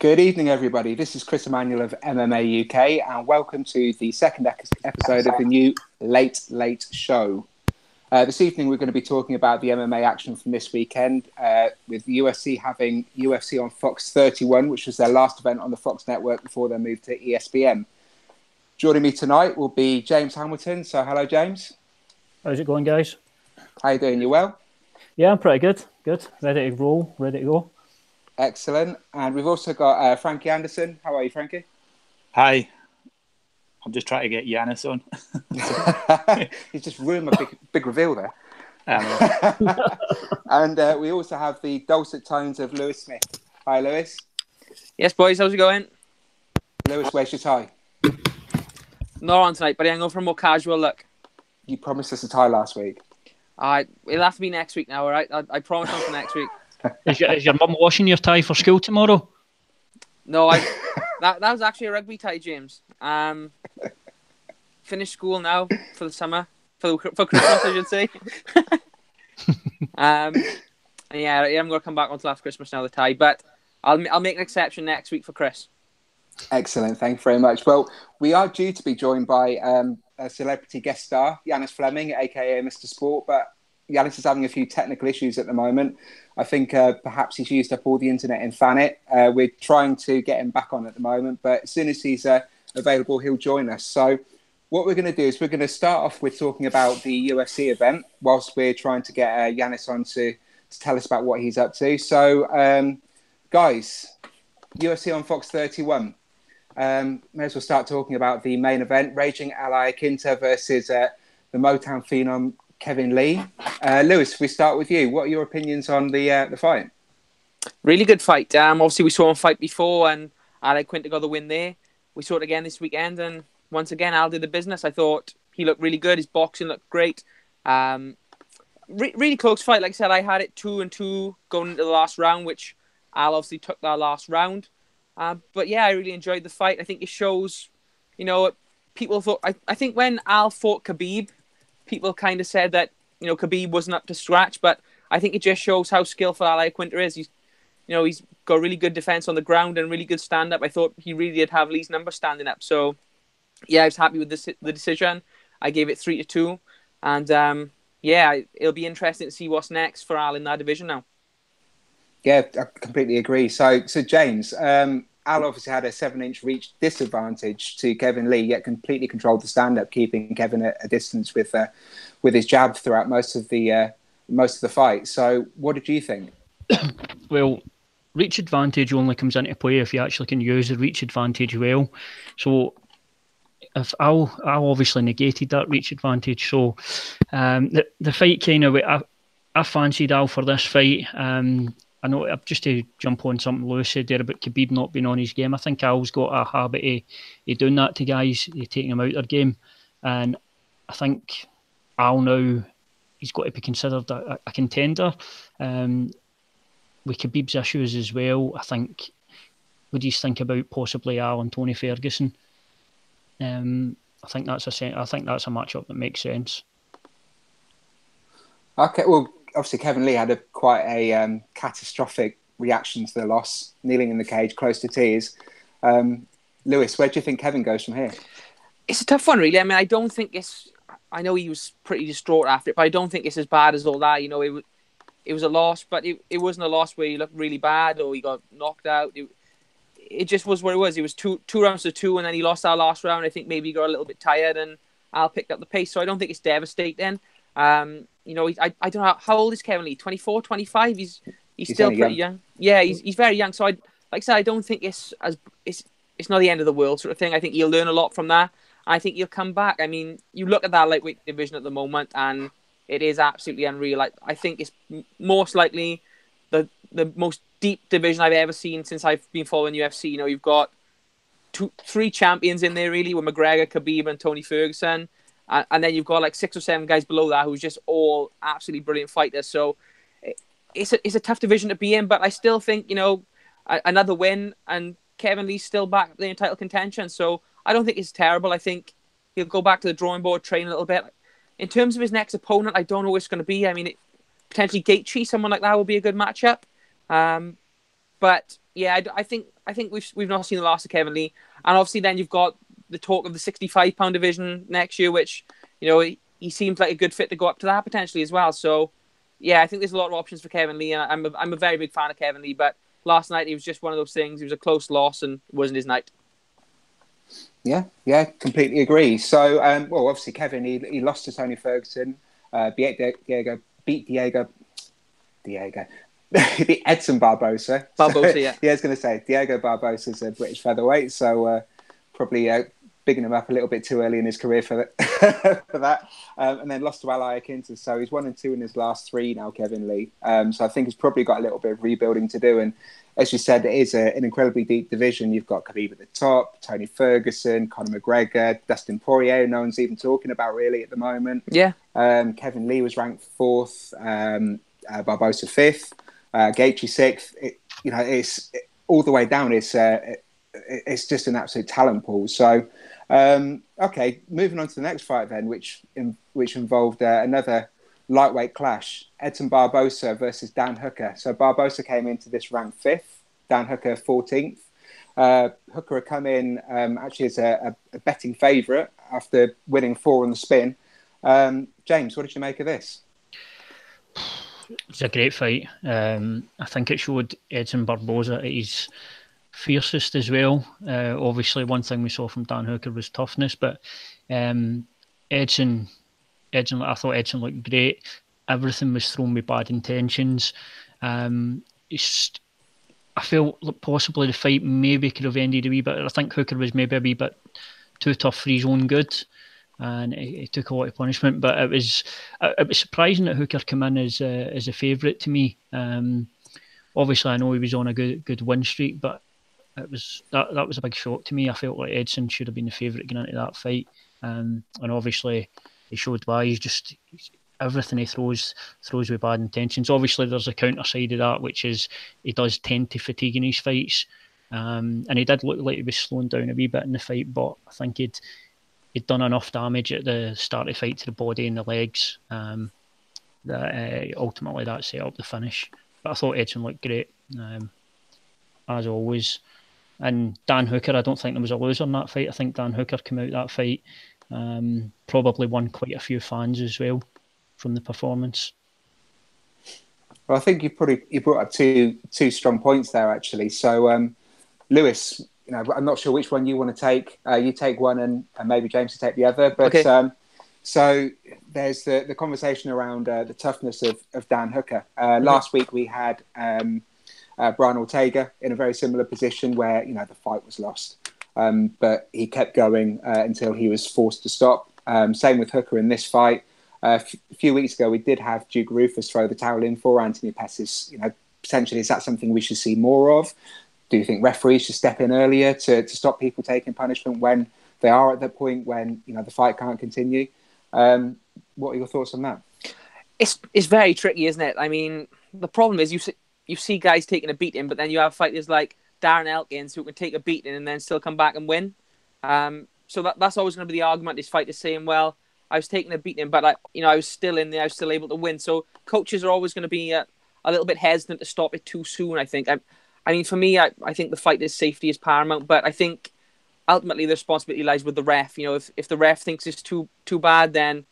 Good evening, everybody. This is Chris Emmanuel of MMA UK, and welcome to the second episode of the new Late Late Show. This evening, we're going to be talking about the MMA action from this weekend, with UFC having UFC on Fox 31, which was their last event on the Fox network before they moved to ESPN. Joining me tonight will be James Hamilton. So, hello, James. How's it going, guys? How you doing? You well? Yeah, I'm pretty good. Good. Ready to roll. Ready to go. Excellent. And we've also got Frankie Anderson. How are you, Frankie? Hi. I'm just trying to get Yiannis on. He's just ruined my big reveal there. And we also have the dulcet tones of Lewis Smith. Hi, Lewis. Yes, boys. How's it going? Lewis, where's your tie? Not on tonight, but I'm going for a more casual look. You promised us a tie last week. It'll have to be next week now, all right? I promise on for next week. Is your mum washing your tie for school tomorrow? No, that was actually a rugby tie, James. Finished school now for the summer, for Christmas, I should say. I'm going to come back until after Christmas now, the tie, but I'll make an exception next week for Chris. Excellent, thank you very much. Well, we are due to be joined by a celebrity guest star, Yiannis Fleming, aka Mr. Sport, but Yiannis is having a few technical issues at the moment. I think perhaps he's used up all the internet in Thanet. We're trying to get him back on at the moment, but as soon as he's available, he'll join us. So what we're going to do is we're going to start off with talking about the UFC event whilst we're trying to get Yiannis on to tell us about what he's up to. So, guys, UFC on Fox 31. May as well start talking about the main event, Raging Ally Quinta versus the Motown Phenom Kevin Lee. Lewis, if we start with you, what are your opinions on the fight? Really good fight. Obviously, we saw him fight before, and Ally Quinta got the win there. We saw it again this weekend, and once again, Al did the business. I thought he looked really good. His boxing looked great. Really close fight. Like I said, I had it 2-2 going into the last round, which Al obviously took that last round. But yeah, I really enjoyed the fight. I think it shows, people thought, I think when Al fought Khabib, people kind of said that, Khabib wasn't up to scratch, but I think it just shows how skillful Ally Quinta is. He's got really good defense on the ground and really good stand-up. I thought he really did have Lee's number standing up. So, yeah, I was happy with the decision. I gave it 3-2. And, it'll be interesting to see what's next for Al in that division now. Yeah, I completely agree. So James, Al obviously had a 7-inch reach disadvantage to Kevin Lee, yet completely controlled the stand-up, keeping Kevin at a distance with his jab throughout most of the fight. So, what did you think? Well, reach advantage only comes into play if you actually can use the reach advantage well. So, if Al obviously negated that reach advantage, so the fight kind of I fancied Al for this fight. I know, just to jump on something Lewis said there about Khabib not being on his game, I think Al's got a habit of doing that to guys, taking them out their game. And I think Al now, he's got to be considered a contender. With Khabib's issues as well, I think, would you think about possibly Al and Tony Ferguson? I think that's a matchup that makes sense. Okay, well, obviously Kevin Lee had quite a catastrophic reaction to the loss, kneeling in the cage, close to tears. Lewis, where do you think Kevin goes from here? It's a tough one, really. I mean, I don't think it's... I know he was pretty distraught after it, but I don't think it's as bad as all that. It was a loss, but it wasn't a loss where he looked really bad or he got knocked out. It just was what it was. It was two rounds to 2, and then he lost our last round. I think maybe he got a little bit tired, and Al picked up the pace. So I don't think it's devastating. I don't know, how old is Kevin Lee? 24, 25? He's still pretty young. Yeah, he's very young. So like I said, I don't think it's not the end of the world sort of thing. I think he'll learn a lot from that. I think he'll come back. I mean, you look at that lightweight division at the moment, and it is absolutely unreal. I think it's most likely the most deep division I've ever seen since I've been following UFC. You've got 3 champions in there really, with McGregor, Khabib, and Tony Ferguson. And then you've got like 6 or 7 guys below that who's just all absolutely brilliant fighters. So it's a tough division to be in, but I still think, another win and Kevin Lee's still back in the title contention. So I don't think it's terrible. I think he'll go back to the drawing board, train a little bit. In terms of his next opponent, I don't know who it's going to be. I mean, potentially Gaethje, someone like that will be a good matchup. But yeah, I think I think we've not seen the last of Kevin Lee, and obviously then you've got the talk of the 65-pound division next year, which he seems like a good fit to go up to that potentially as well. So yeah, I think there's a lot of options for Kevin Lee, and I'm a very big fan of Kevin Lee. But last night, it was just one of those things. It was a close loss, and it wasn't his night. Yeah, completely agree. So, well, obviously, Kevin, he lost to Tony Ferguson, beat Diego, he beat Edson Barbosa. Yeah. Yeah, I was going to say, Diego Barbosa's a British featherweight, so probably bigging him up a little bit too early in his career for that. And then lost to Al Iaquinta. So he's 1-2 in his last 3 now, Kevin Lee. So I think he's probably got a little bit of rebuilding to do. And as you said, it is an incredibly deep division. You've got Khabib at the top, Tony Ferguson, Conor McGregor, Dustin Poirier, no one's even talking about really at the moment. Yeah. Kevin Lee was ranked 4th, Barbosa 5th, Gaethje 6th. It's all the way down. It's just an absolute talent pool. So, okay, moving on to the next fight then, which involved another lightweight clash: Edson Barbosa versus Dan Hooker. So Barbosa came into this ranked 5th, Dan Hooker 14th. Hooker had come in actually as a betting favourite after winning 4 on the spin. James, what did you make of this? It's a great fight. I think it showed Edson Barbosa at his fiercest as well. Obviously, one thing we saw from Dan Hooker was toughness, but Edson, I thought Edson looked great. Everything was thrown with bad intentions. I felt like possibly the fight maybe could have ended a wee bit. I think Hooker was maybe a wee bit too tough for his own good, and he took a lot of punishment. But it was surprising that Hooker came in as a favourite to me. Obviously, I know he was on a good win streak, but that was a big shock to me. I felt like Edson should have been the favourite going into that fight, and obviously he showed why. He's everything he throws with bad intentions. Obviously, there's a counter side of that, which is he does tend to fatigue in his fights, and he did look like he was slowing down a wee bit in the fight. But I think he'd done enough damage at the start of the fight to the body and the legs that ultimately that set up the finish. But I thought Edson looked great, as always. And Dan Hooker, I don't think there was a loser in that fight. I think Dan Hooker came out that fight, probably won quite a few fans as well from the performance. Well, I think you brought up two strong points there, actually. So, Lewis, I'm not sure which one you want to take. You take one, and maybe James to take the other. But okay. So there's the conversation around the toughness of Dan Hooker. Last week we had Brian Ortega in a very similar position where the fight was lost, but he kept going until he was forced to stop. Same with Hooker in this fight. A few weeks ago, we did have Duke Rufus throw the towel in for Anthony Pettis. Potentially, is that something we should see more of? Do you think referees should step in earlier to stop people taking punishment when they are at the point when the fight can't continue? What are your thoughts on that? It's very tricky, isn't it? I mean, the problem is you see guys taking a beating, but then you have fighters like Darren Elkins who can take a beating and then still come back and win. So that's always going to be the argument. This fighter saying, "Well, I was taking a beating, but I was still in there. I was still able to win." So coaches are always going to be a little bit hesitant to stop it too soon. I think. I mean, for me, I think the fighter's safety is paramount, but I think ultimately the responsibility lies with the ref. If the ref thinks it's too bad, then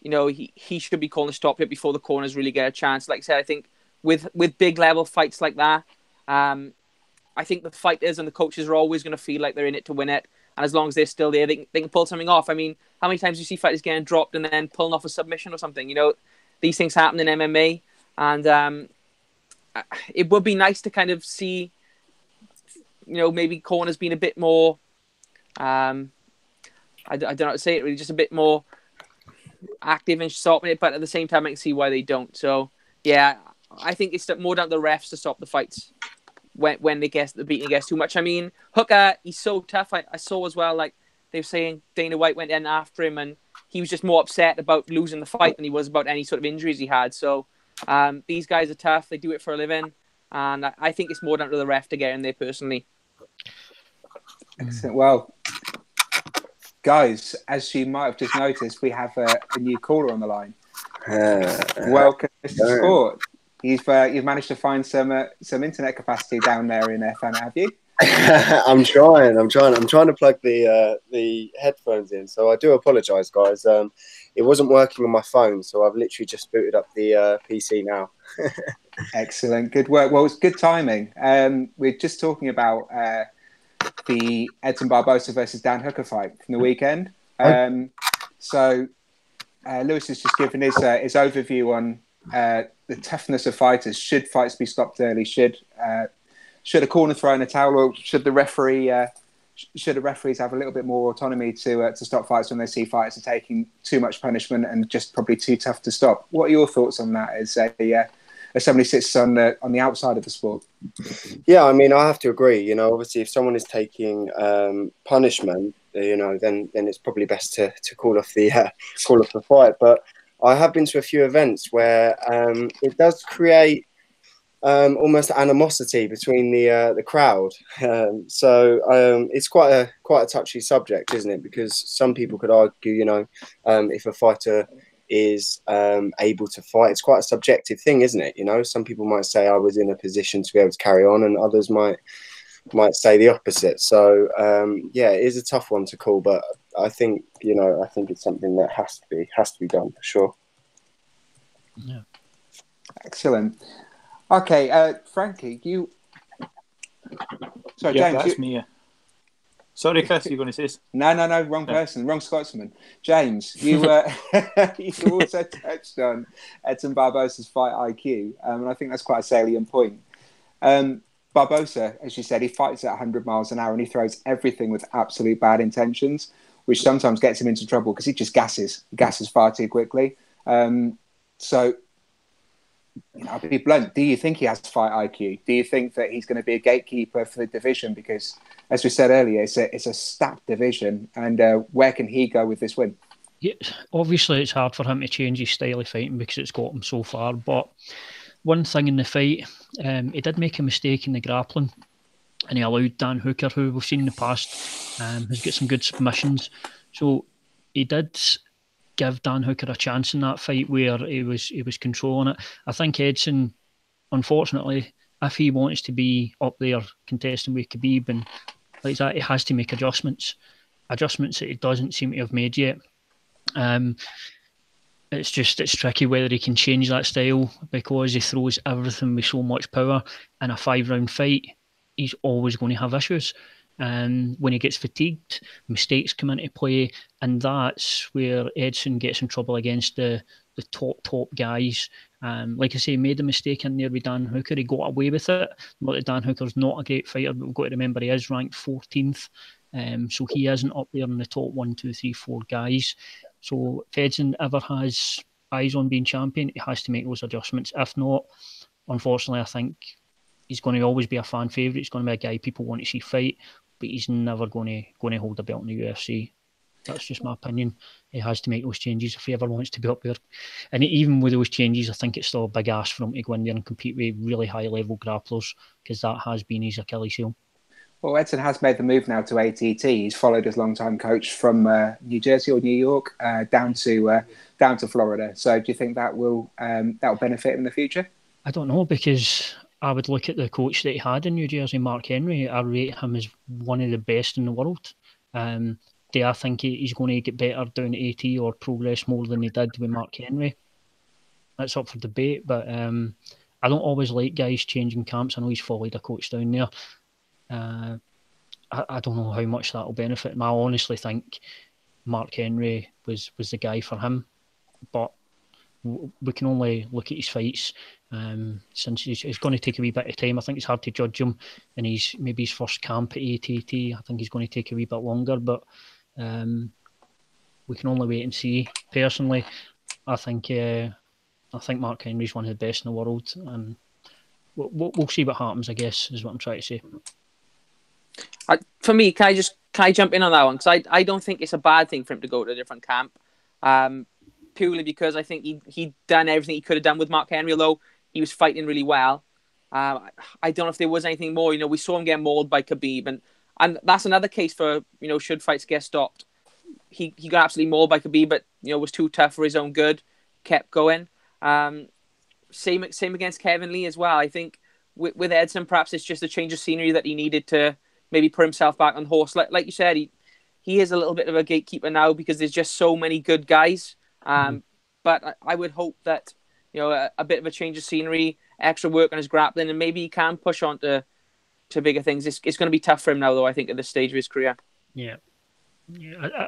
he should be calling a stop it before the corners really get a chance. Like I said, I think with big level fights like that, I think the fighters and the coaches are always going to feel like they're in it to win it. And as long as they're still there, they can pull something off. I mean, how many times do you see fighters getting dropped and then pulling off a submission or something? These things happen in MMA. And it would be nice to kind of see, maybe corners being a bit more, I don't know how to say it really, just a bit more active and stopping it. But at the same time, I can see why they don't. So, yeah, I think it's more down to the refs to stop the fights when the beating gets too much. I mean, Hooker, he's so tough. I saw as well, like they were saying, Dana White went in after him and he was just more upset about losing the fight than he was about any sort of injuries he had. So these guys are tough. They do it for a living. And I think it's more down to the ref to get in there personally. Excellent. Well, guys, as you might have just noticed, we have a new caller on the line. Welcome, Mr. Sport. You've managed to find some internet capacity down there in Fana, have you? I'm trying to plug the headphones in, so I do apologize, guys. It wasn't working on my phone, so I've literally just booted up the PC now. Excellent, good work. Well, it's good timing. We're just talking about the Edson Barbosa versus Dan Hooker fight from the weekend. So Lewis has just given his overview on the toughness of fighters. Should fights be stopped early? Should a corner throw in a towel, or should the referees have a little bit more autonomy to stop fights when they see fighters are taking too much punishment and just probably too tough to stop? What are your thoughts on that as somebody sits on the outside of the sport? Yeah, I mean, I have to agree. You know, obviously, if someone is taking punishment, you know, then it's probably best to call off the fight. But I have been to a few events where it does create almost animosity between the crowd. So it's quite a touchy subject, isn't it? Because some people could argue, you know, if a fighter is able to fight, it's quite a subjective thing, isn't it? You know, some people might say I was in a position to be able to carry on, and others might say the opposite. So yeah, it is a tough one to call, but I think it's something that has to be done for sure. Yeah. Excellent. Okay, Frankie, you. Sorry, Yeah, James. that's me. Sorry, Chris, you're going to say this? No, wrong person, wrong Scotsman. James, you you also touched on Edson Barbosa's fight IQ, and I think that's quite a salient point. Barbosa, as you said, he fights at 100 miles an hour and he throws everything with absolute bad intentions, which sometimes gets him into trouble because he just gasses far too quickly. So, you know, I'll be blunt. Do you think he has fight IQ? Do you think that he's going to be a gatekeeper for the division? Because, as we said earlier, it's a stacked division, and where can he go with this win? Yeah, obviously, it's hard for him to change his style of fighting because it's got him so far. But one thing in the fight, he did make a mistake in the grappling, and he allowed Dan Hooker, who we've seen in the past, has got some good submissions. So he did give Dan Hooker a chance in that fight where he was controlling it. I think Edson, unfortunately, if he wants to be up there contesting with Khabib and like that, he has to make adjustments that he doesn't seem to have made yet. It's tricky whether he can change that style because he throws everything with so much power. In a 5-round fight, he's always going to have issues. And when he gets fatigued, mistakes come into play, and that's where Edson gets in trouble against the top guys. Like I say, he made a mistake in there with Dan Hooker. He got away with it. Not that Dan Hooker's not a great fighter, but we've got to remember he is ranked 14th. So he isn't up there in the top 1, 2, 3, 4 guys. So if Edson ever has eyes on being champion, he has to make those adjustments. If not, unfortunately, I think he's going to always be a fan favourite. He's going to be a guy people want to see fight, but he's never going to hold a belt in the UFC. That's just my opinion. He has to make those changes if he ever wants to be up there. And even with those changes, I think it's still a big ask for him to go in there and compete with really high-level grapplers, because that has been his Achilles heel. Well, Edson has made the move now to ATT. He's followed his long-time coach from New Jersey or New York down to Florida. So, do you think that will benefit him in the future? I don't know, because I would look at the coach that he had in New Jersey, Mark Henry. I rate him as one of the best in the world. Do I think he's going to get better down at AT or progress more than he did with Mark Henry? That's up for debate, but I don't always like guys changing camps. I know he's followed a coach down there. I don't know how much that will benefit him. I honestly think Mark Henry was the guy for him, but we can only look at his fights. Since it's going to take a wee bit of time. I think it's hard to judge him in maybe his first camp at ATT. I think he's going to take a wee bit longer, but we can only wait and see. Personally, I think Mark Henry's one of the best in the world, and we'll see what happens, I guess, is what I'm trying to say. For me, can I jump in on that one? Because I don't think it's a bad thing for him to go to a different camp, purely because I think he'd done everything he could have done with Mark Henry, although he was fighting really well. I don't know if there was anything more. You know, we saw him get mauled by Khabib, and that's another case for, you know, should fights get stopped. He got absolutely mauled by Khabib, but, you know, was too tough for his own good, kept going. Same against Kevin Lee as well. I think with Edson, perhaps it's just a change of scenery that he needed to maybe put himself back on horse. Like you said, he is a little bit of a gatekeeper now because there's just so many good guys. But I would hope that, you know, a bit of a change of scenery, extra work on his grappling, and maybe he can push on to bigger things. It's going to be tough for him now, though, I think, at this stage of his career. Yeah.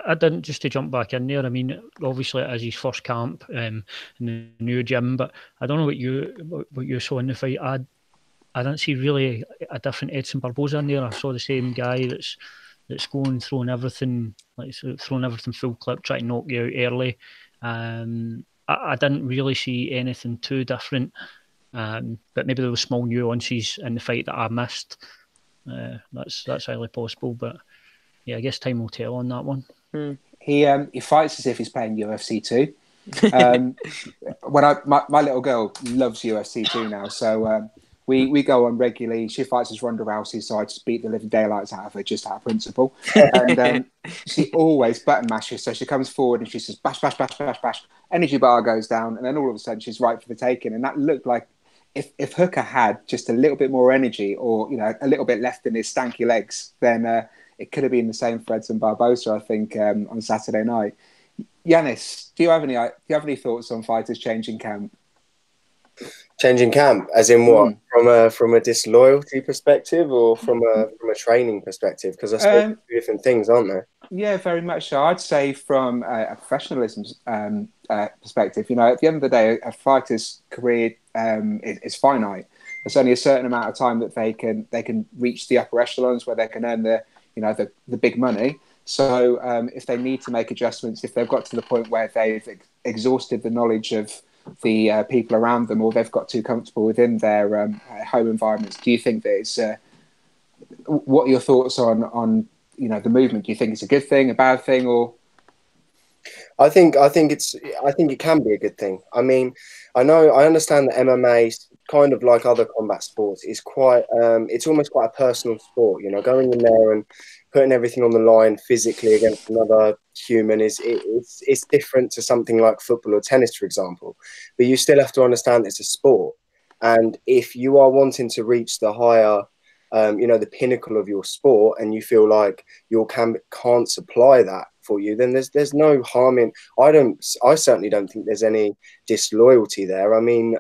I didn't, just to jump back in there. I mean, obviously it is his first camp in the new gym, but I don't know what you saw in the fight. I didn't see really a different Edson Barboza in there. I saw the same guy that's throwing everything full clip, trying to knock you out early. I didn't really see anything too different, but maybe there were small nuances in the fight that I missed. That's highly possible, but yeah, I guess time will tell on that one. He fights as if he's playing UFC 2. My little girl loves UFC 2 now, so we go on regularly. She fights as Ronda Rousey, so I just beat the living daylights out of her just out of principle. And she always button mashes, so she comes forward and she says bash, bash, bash, bash, bash. Energy bar goes down, and then all of a sudden she's right for the taking. And that looked like if Hooker had just a little bit more energy, or a little bit left in his stanky legs, then it could have been the same for Edson Barboza, I think, on Saturday night. Yiannis, do you have any thoughts on fighters changing camp? Changing camp, as in what? From a disloyalty perspective, or from a training perspective? Because I suppose two different things, aren't they? Yeah, very much so. I'd say from a professionalism perspective. At the end of the day, a fighter's career is finite. There's only a certain amount of time that they can reach the upper echelons where they can earn the big money. So if they need to make adjustments, if they've got to the point where they've exhausted the knowledge of the people around them, or they've got too comfortable within their home environments, do you think that it's what are your thoughts on the movement? Do you think it's a good thing, a bad thing, or? I think it can be a good thing. I mean, I understand that MMA, kind of like other combat sports, is quite it's almost quite a personal sport. Going in there and putting everything on the line physically against another human it's different to something like football or tennis, for example. But you still have to understand it's a sport, and if you are wanting to reach the higher the pinnacle of your sport, and you feel like your camp can't supply that for you, then there's no harm in. I certainly don't think there's any disloyalty there. I mean,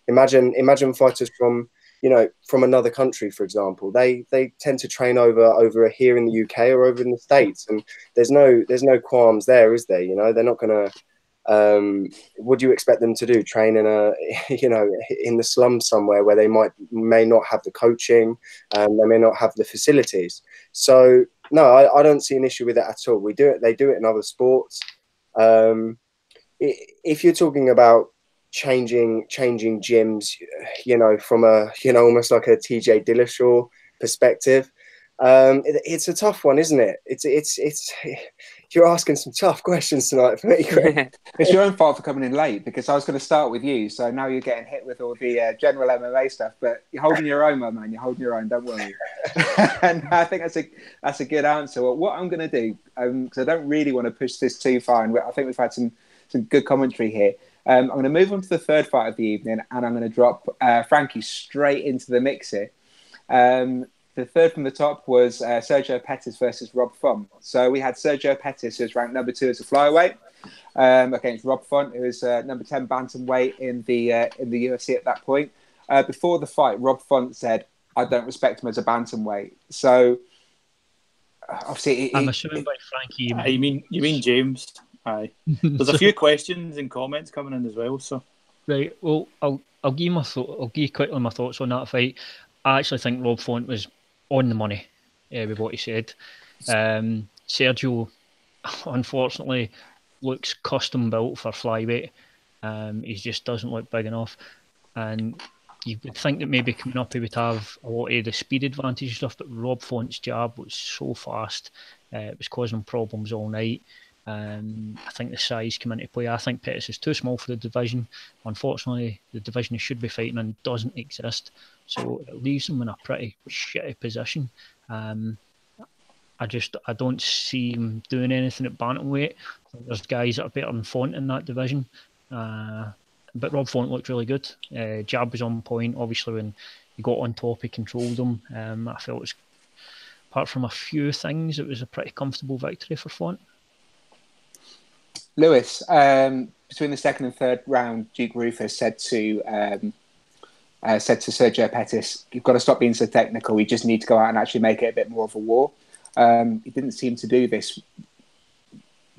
imagine fighters from another country, for example. They tend to train over here in the UK or over in the States, and there's no qualms there, is there? They're not going to. What do you expect them to do? Train in in the slums somewhere where they may not have the coaching, they may not have the facilities. So no, I don't see an issue with it at all. They do it in other sports. If you're talking about changing gyms, from a almost like a TJ Dillashaw perspective, it's a tough one, isn't it? It's you're asking some tough questions tonight for me, Craig. It's your own fault for coming in late, because I was going to start with you, so now you're getting hit with all the general MMA stuff. But you're holding your own, my man. You're holding your own. Don't worry. And I think that's a good answer. Well, what I'm going to do, because I don't really want to push this too far, and I think we've had some good commentary here. I'm going to move on to the third fight of the evening, and I'm going to drop Frankie straight into the mix here. The third from the top was Sergio Pettis versus Rob Font. So we had Sergio Pettis, who was ranked number 2 as a flyweight, against Rob Font, who was number 10 bantamweight in the UFC at that point. Before the fight, Rob Font said, "I don't respect him as a bantamweight." So obviously, I'm assuming by Frankie, you mean James? Aye. There's a few questions and comments coming in as well. So right. Well, I'll give quickly my thoughts on that fight. I actually think Rob Font was on the money with what he said. Sergio, unfortunately, looks custom built for flyweight. He just doesn't look big enough. And you would think that maybe coming up he would have a lot of the speed advantage and stuff, but Rob Font's jab was so fast. It was causing him problems all night. I think the size came into play. I think Pettis is too small for the division. Unfortunately, the division he should be fighting in doesn't exist. So it leaves him in a pretty shitty position. I don't see him doing anything at bantamweight. There's guys that are better than Font in that division. But Rob Font looked really good. Jab was on point. Obviously, when he got on top, he controlled him. I felt it was apart from a few things, it was a pretty comfortable victory for Font. Lewis, between the second and third round, Duke Rufus said to Sergio Pettis, "You've got to stop being so technical. You just need to go out and actually make it a bit more of a war." He didn't seem to do this.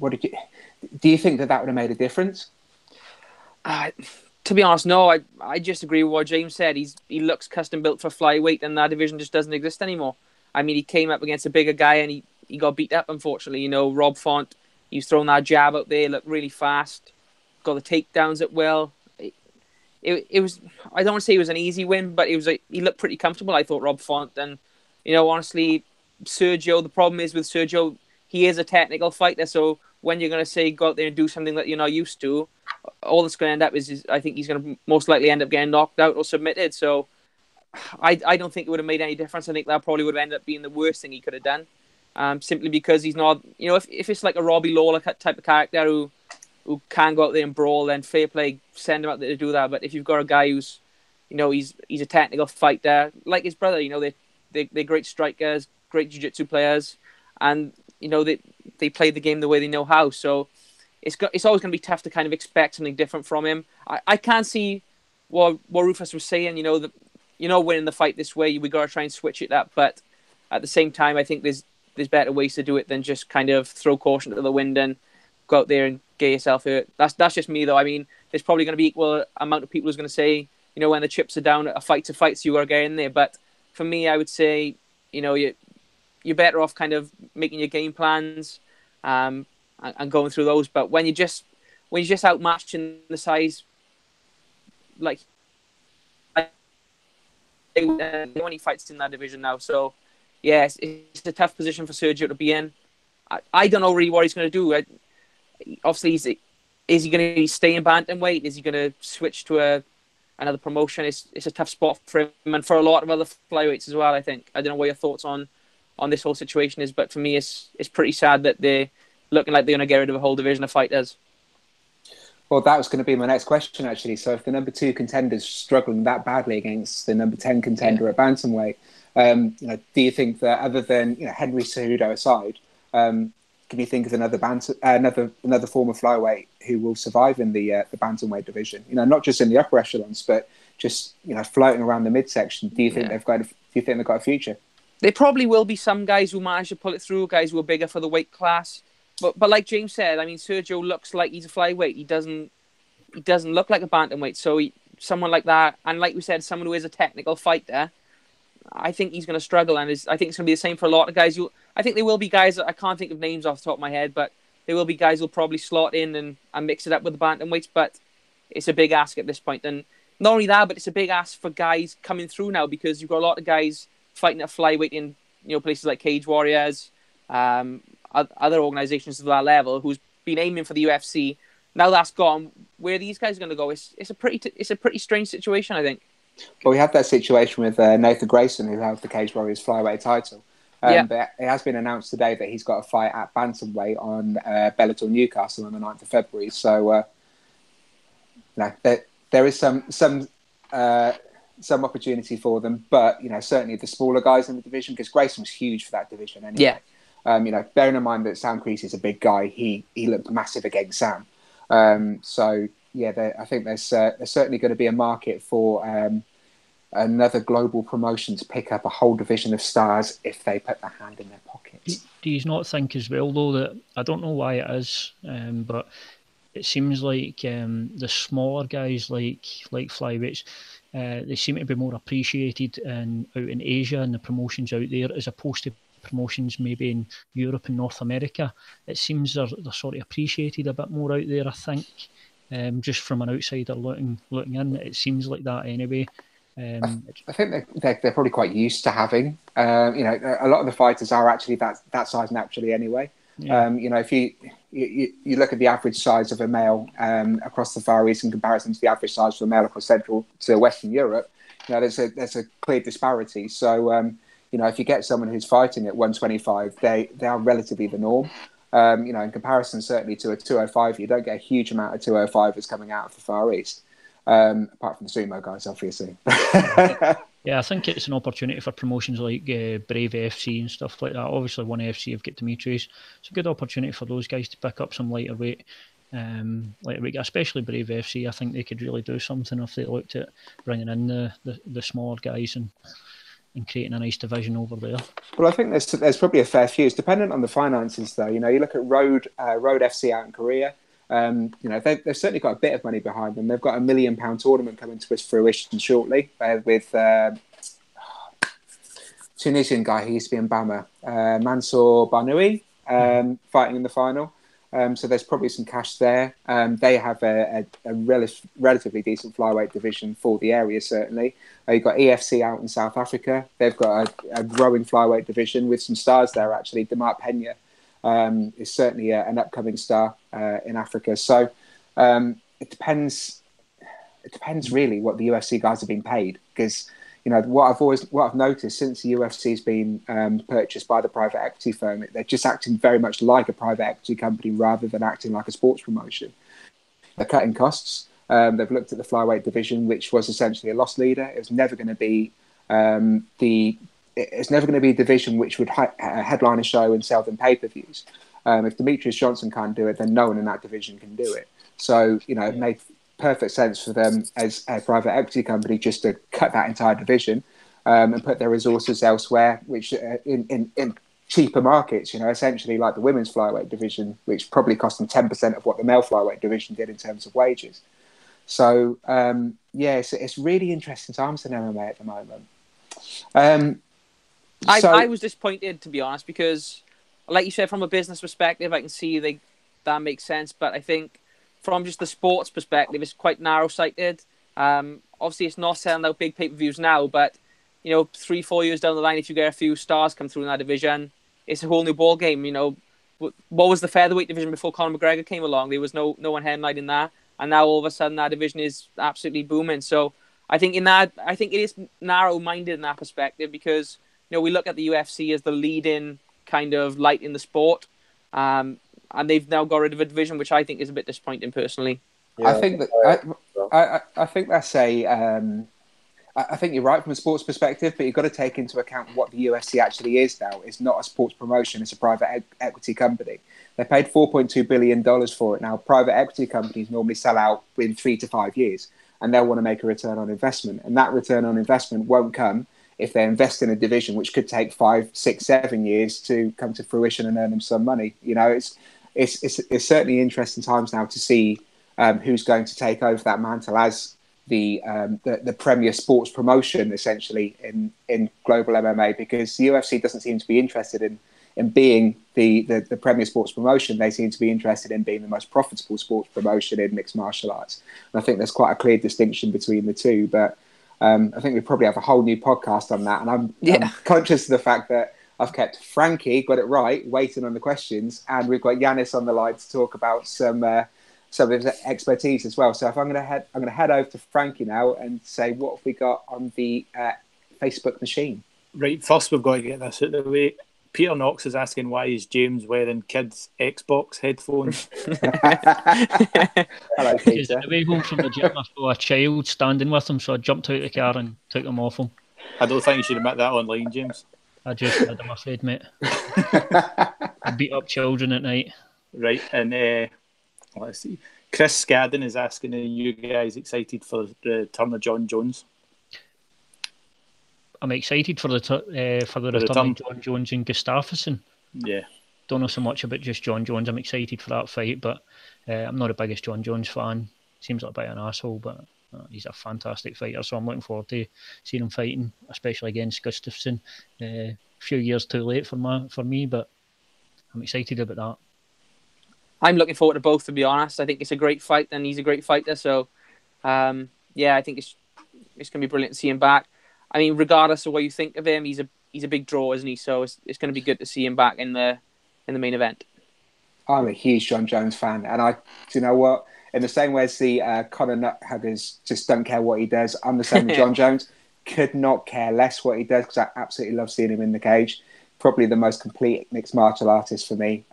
Do you think that would have made a difference? To be honest, no. I just agree with what James said. He looks custom built for flyweight, and that division just doesn't exist anymore. I mean, he came up against a bigger guy and he got beat up, unfortunately. Rob Font, he was throwing that jab out there, looked really fast, got the takedowns at will. It was, I don't want to say it was an easy win, but he looked pretty comfortable, I thought, Rob Font. And, honestly, Sergio, the problem is with Sergio, he is a technical fighter, so when you're going to say go out there and do something that you're not used to, all that's going to end up is I think he's going to most likely end up getting knocked out or submitted. So I don't think it would have made any difference. I think that probably would have ended up being the worst thing he could have done, simply because he's not, if it's like a Robbie Lawler type of character who can go out there and brawl, then fair play, send him out there to do that. But if you've got a guy who's, he's a technical fighter, like his brother, they're great strikers, great jiu-jitsu players, and, they play the game the way they know how. So it's always going to be tough to kind of expect something different from him. I can't see what Rufus was saying, that winning the fight this way, we got to try and switch it up. But at the same time, I think there's better ways to do it than just kind of throw caution to the wind and go out there and get yourself hurt. That's just me, though. I mean, there's probably going to be equal amount of people who's going to say, when the chips are down, a fight's a fight, so you got to get in there. But for me, I would say, you're better off kind of making your game plans and going through those. But when you're just outmatched in the size, like when he fights in that division now. So, yes, it's a tough position for Sergio to be in. I don't know really what he's going to do. Obviously, is he going to stay in bantamweight? Is he going to switch to another promotion? It's a tough spot for him and for a lot of other flyweights as well, I think. I don't know what your thoughts on this whole situation is, but for me, it's pretty sad that they're looking like they're going to get rid of a whole division of fighters. Well, that was going to be my next question, actually. So if the number 2 contender's struggling that badly against the number 10 contender at bantamweight, do you think that other than Henry Cejudo aside, can you think of another form of flyweight who will survive in the bantamweight division? Not just in the upper echelons, but just floating around the midsection. Do you think they've got a future? There probably will be some guys who manage to pull it through, guys who are bigger for the weight class. But like James said, I mean, Sergio looks like he's a flyweight. He doesn't look like a bantamweight. So someone like that, and like we said, someone who is a technical fighter, I think he's going to struggle. And I think it's going to be the same for a lot of guys. I think there will be guys, I can't think of names off the top of my head, but there will be guys who'll probably slot in and mix it up with the bantamweights. But it's a big ask at this point. And not only that, but it's a big ask for guys coming through now, because you've got a lot of guys fighting at flyweight in places like Cage Warriors, other organizations of that level, who's been aiming for the UFC. Now that's gone, where these guys are going to go? It's a pretty strange situation, I think. Well, we have that situation with Nathan Grayson, who held the Cage Warriors flyweight title. But it has been announced today that he's got a fight at bantamweight on Bellator Newcastle on the 9th of February. So, there is some opportunity for them, but certainly the smaller guys in the division, because Grayson was huge for that division anyway. Yeah. Bearing in mind that Sam Creasy is a big guy, he looked massive against Sam. I think there's certainly going to be a market for another global promotion to pick up a whole division of stars if they put their hand in their pockets. Do you not think as well, though, that I don't know why it is, but it seems like the smaller guys like flyweights, they seem to be more appreciated out in Asia and the promotions out there, as opposed to promotions maybe in Europe and North America. It seems they're sort of appreciated a bit more out there, I think. Just from an outsider looking in, it seems like that anyway. I think they're probably quite used to having, a lot of the fighters are actually that size naturally anyway. Yeah. If you look at the average size of a male across the Far East in comparison to the average size of a male across Central to Western Europe, there's a clear disparity. So if you get someone who's fighting at 125, they are relatively the norm. In comparison certainly to a 205, you don't get a huge amount of 205ers coming out of the Far East, apart from the sumo guys, obviously. Yeah, I think it's an opportunity for promotions like Brave FC and stuff like that. Obviously, One FC have got Demetrius. It's a good opportunity for those guys to pick up some lighter weight, especially Brave FC. I think they could really do something if they looked at bringing in the smaller guys and creating a nice division over there. Well, I think there's probably a fair few. It's dependent on the finances, though. You know, you look at Road FC out in Korea. You know, they've certainly got a bit of money behind them. They've got £1 million tournament coming to its fruition shortly with Tunisian guy who used to be in Bama, Mansour Barnoui, fighting in the final. So there's probably some cash there. They have a relatively decent flyweight division for the area, certainly. You've got EFC out in South Africa. They've got a growing flyweight division with some stars there, actually. Demar Pena is certainly an upcoming star in Africa. So it depends really what the UFC guys have been paid, because you know what I've noticed since the UFC's been purchased by the private equity firm, they're just acting very much like a private equity company rather than acting like a sports promotion. They're cutting costs. They've looked at the flyweight division, which was essentially a loss leader. It was never going to be it's never going to be a division which would headline a show and sell them pay-per-views. If Demetrius Johnson can't do it, then no one in that division can do it. So, you know, it made perfect sense for them as a private equity company just to cut that entire division and put their resources elsewhere, which in cheaper markets, you know, essentially like the women's flyweight division, which probably cost them 10% of what the male flyweight division did in terms of wages. So, it's really interesting times in MMA at the moment. I was disappointed, to be honest, because, like you said, from a business perspective, I can see that makes sense. But I think from just the sports perspective, it's quite narrow-sighted. Obviously, it's not selling out big pay-per-views now, but, you know, 3-4 years down the line, if you get a few stars come through in that division, it's a whole new ball game. You know, what was the featherweight division before Conor McGregor came along? There was no one headlining that, and now all of a sudden that division is absolutely booming. So I think it is narrow-minded in that perspective, because you know, we look at the UFC as the leading kind of light in the sport, and they've now got rid of a division, which I think is a bit disappointing, personally. Yeah, I think that's I think you're right from a sports perspective, but you've got to take into account what the UFC actually is now. It's not a sports promotion; it's a private equity company. They paid $4.2 billion for it. Now, private equity companies normally sell out within 3 to 5 years, and they'll want to make a return on investment, and that return on investment won't come if they invest in a division which could take 5, 6, 7 years to come to fruition and earn them some money. You know, it's certainly interesting times now to see who's going to take over that mantle as the premier sports promotion, essentially, in global MMA, because the UFC doesn't seem to be interested in being the premier sports promotion. They seem to be interested in being the most profitable sports promotion in mixed martial arts. And I think there's quite a clear distinction between the two, but I think we probably have a whole new podcast on that. And I'm conscious of the fact that I've kept Frankie, got it right, waiting on the questions, and we've got Yiannis on the line to talk about some of his expertise as well. So if I'm going to head over to Frankie now and say, what have we got on the Facebook machine? Right, first we've got to get this out of the way. Peter Knox is asking, why is James wearing kids' Xbox headphones? Hello, Peter. On the way home from the gym, I saw a child standing with him, so I jumped out of the car and took them off him. I don't think you should admit that online, James. I just did, I'm afraid, mate. I beat up children at night. Right, and let's see. Chris Scadden is asking, are you guys excited for the return of John Jones? I'm excited for the return of John Jones and Gustafsson. Yeah. Don't know so much about just John Jones. I'm excited for that fight, but I'm not the biggest John Jones fan. Seems like a bit of an asshole, but he's a fantastic fighter, so I'm looking forward to seeing him fighting, especially against Gustafsson. A few years too late for me, but I'm excited about that. I'm looking forward to both, to be honest. I think it's a great fight, and he's a great fighter, so I think it's going to be brilliant to see him back. I mean, regardless of what you think of him, he's a big draw, isn't he? So it's going to be good to see him back in the main event. I'm a huge John Jones fan, and do you know what? In the same way as the Conor Nuthuggers just don't care what he does, I'm the same with John Jones. Could not care less what he does, because I absolutely love seeing him in the cage. Probably the most complete mixed martial artist for me.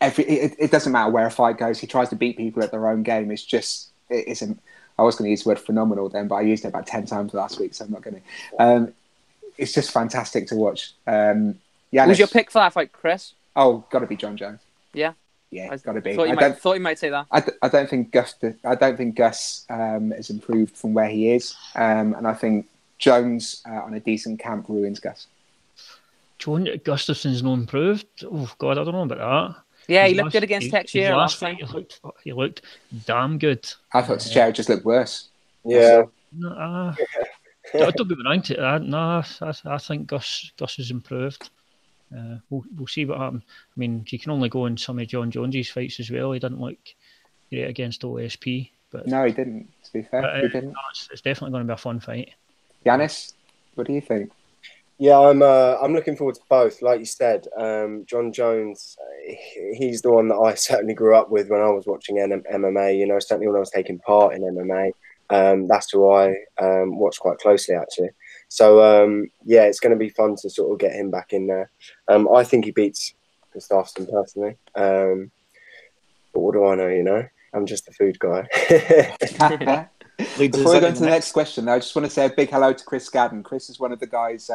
It doesn't matter where a fight goes. He tries to beat people at their own game. I was going to use the word phenomenal then, but I used it about 10 times last week, so I'm not going to. It's just fantastic to watch. Yiannis, who's your pick for that fight, Chris? Oh, got to be John Jones. Yeah. Yeah, it's got to be. Thought you might say that. I don't think Gus has improved from where he is, and I think Jones on a decent camp ruins Gus. John Gustafson's not improved. Oh God, I don't know about that. Yeah, he looked good against Texier last time. He looked damn good. I thought Teixeira just looked worse. Yeah. Don't get me wrong. I think Gus has improved. We'll see what happens. I mean, you can only go in some of John Jones's fights as well. He didn't look great against OSP. But no, he didn't. To be fair, he didn't. No, it's definitely going to be a fun fight. Yiannis, what do you think? Yeah, I'm looking forward to both. Like you said, John Jones, he's the one that I certainly grew up with when I was watching MMA. You know, certainly when I was taking part in MMA. That's who I watched quite closely, actually. So, yeah, it's going to be fun to sort of get him back in there. I think he beats Gustafsson personally. But what do I know, you know? I'm just a food guy. Before we go into the next question, though, I just want to say a big hello to Chris Scadden. Chris is one of the guys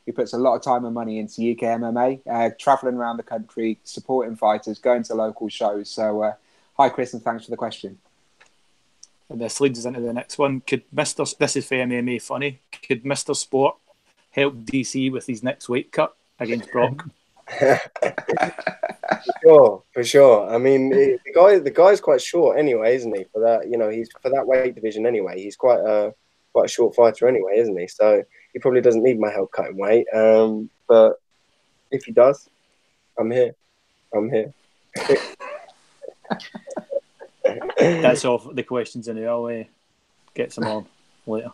who puts a lot of time and money into UK MMA, travelling around the country, supporting fighters, going to local shows. So, hi, Chris, and thanks for the question. And this leads us into the next one. This is for MMA funny. Could Mr. Sport help DC with his next weight cut against Brock? For sure. I mean, the guy's quite short anyway, isn't he? For that, you know, he's for that weight division anyway. He's quite a short fighter anyway, isn't he? So he probably doesn't need my help cutting weight. But if he does, I'm here. That's all the questions in the I'll get some on later.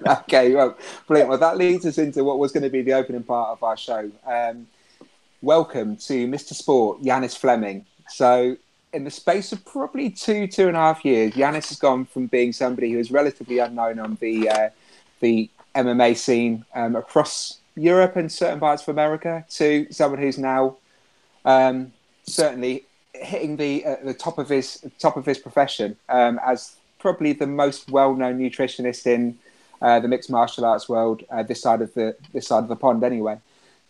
Okay, well, brilliant. Well, that leads us into what was going to be the opening part of our show. Welcome to Mr. Sport, Yiannis Fleming. So, in the space of probably 2.5 years, Yiannis has gone from being somebody who is relatively unknown on the MMA scene across Europe and certain parts of America to someone who's now certainly hitting the top of his profession as probably the most well-known nutritionist in the mixed martial arts world, this side of the pond, anyway.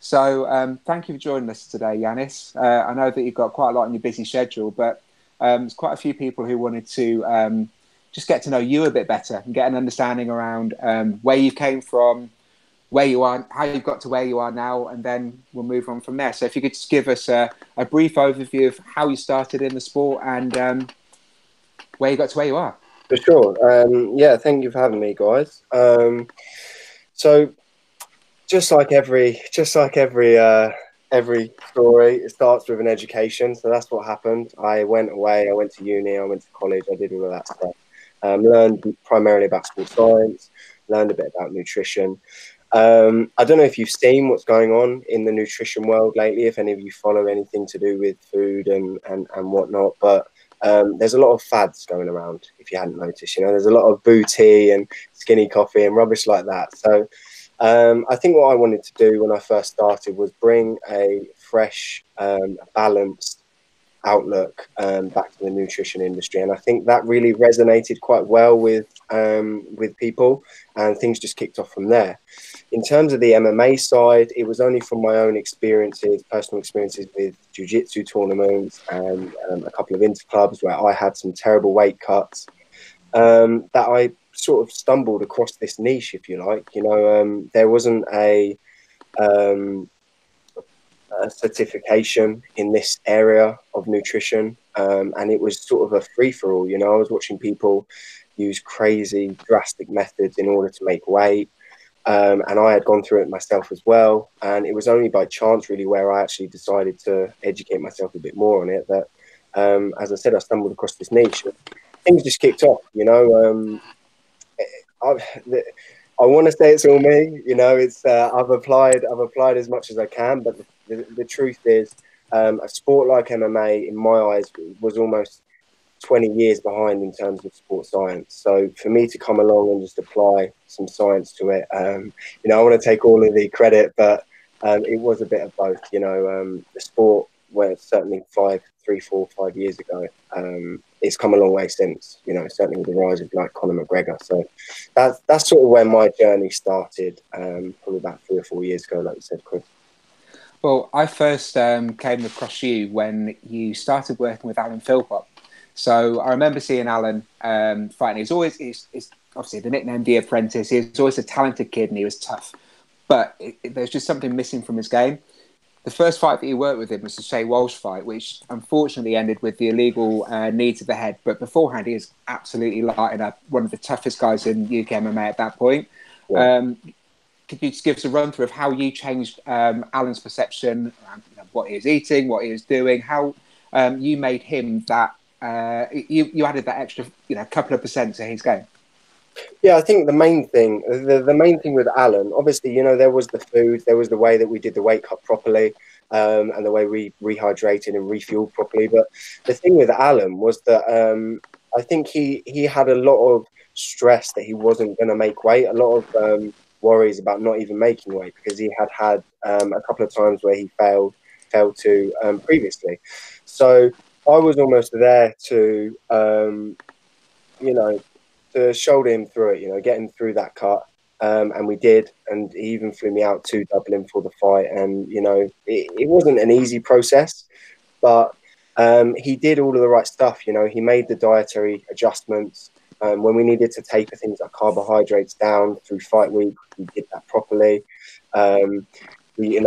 So, thank you for joining us today, Yiannis. I know that you've got quite a lot on your busy schedule, but there's quite a few people who wanted to just get to know you a bit better and get an understanding around where you came from, where you are, how you got to where you are now, and then we'll move on from there. So, if you could just give us a brief overview of how you started in the sport and where you got to where you are. For sure. Yeah, thank you for having me, guys. So, just like every story, it starts with an education. So that's what happened. I went away. I went to uni. I went to college. I did all of that stuff. Learned primarily about sports science. Learned a bit about nutrition. I don't know if you've seen what's going on in the nutrition world lately. If any of you follow anything to do with food and whatnot, but there's a lot of fads going around. If you hadn't noticed, you know, there's a lot of booty and skinny coffee and rubbish like that. So. I think what I wanted to do when I first started was bring a fresh, balanced outlook back to the nutrition industry, and I think that really resonated quite well with people, and things just kicked off from there. In terms of the MMA side, it was only from my own experiences, personal experiences with jiu-jitsu tournaments and a couple of interclubs where I had some terrible weight cuts that I sort of stumbled across this niche, if you like. You know, there wasn't a certification in this area of nutrition, and it was sort of a free-for-all. You know, I was watching people use crazy, drastic methods in order to make weight, and I had gone through it myself as well. And it was only by chance, really, where I actually decided to educate myself a bit more on it that, as I said, I stumbled across this niche. Things just kicked off, you know. I want to say it's all me, you know. It's I've applied as much as I can, but the truth is, a sport like MMA, in my eyes, was almost 20 years behind in terms of sports science. So for me to come along and just apply some science to it, you know, I want to take all of the credit, but it was a bit of both. You know, the sport where certainly 3, 4, 5 years ago. It's come a long way since, you know, certainly with the rise of like Conor McGregor. So that's sort of where my journey started, probably about 3 or 4 years ago, like you said, Chris. Well, I first came across you when you started working with Alan Philpott. So I remember seeing Alan fighting. He's obviously the nickname The Apprentice. He was always a talented kid and he was tough. But there's just something missing from his game. The first fight that you worked with him was the Shea Walsh fight, which unfortunately ended with the illegal knee to the head. But beforehand, he was absolutely lighting up, one of the toughest guys in UK MMA at that point. Yeah. Could you just give us a run through of how you changed Alan's perception around what he was eating, what he was doing, how you made him that, you added that extra couple of percent to his game? Yeah, I think the main thing with Alan, obviously, there was the food, there was the way that we did the weight cut properly, and the way we rehydrated and refueled properly. But the thing with Alan was that I think he had a lot of stress that he wasn't going to make weight, a lot of worries about not even making weight, because he had a couple of times where he failed to previously. So I was almost there to to shoulder him through it, get him through that cut. And we did, and he even flew me out to Dublin for the fight. And, it wasn't an easy process, but he did all of the right stuff. He made the dietary adjustments. When we needed to taper things like carbohydrates down through fight week, we did that properly. We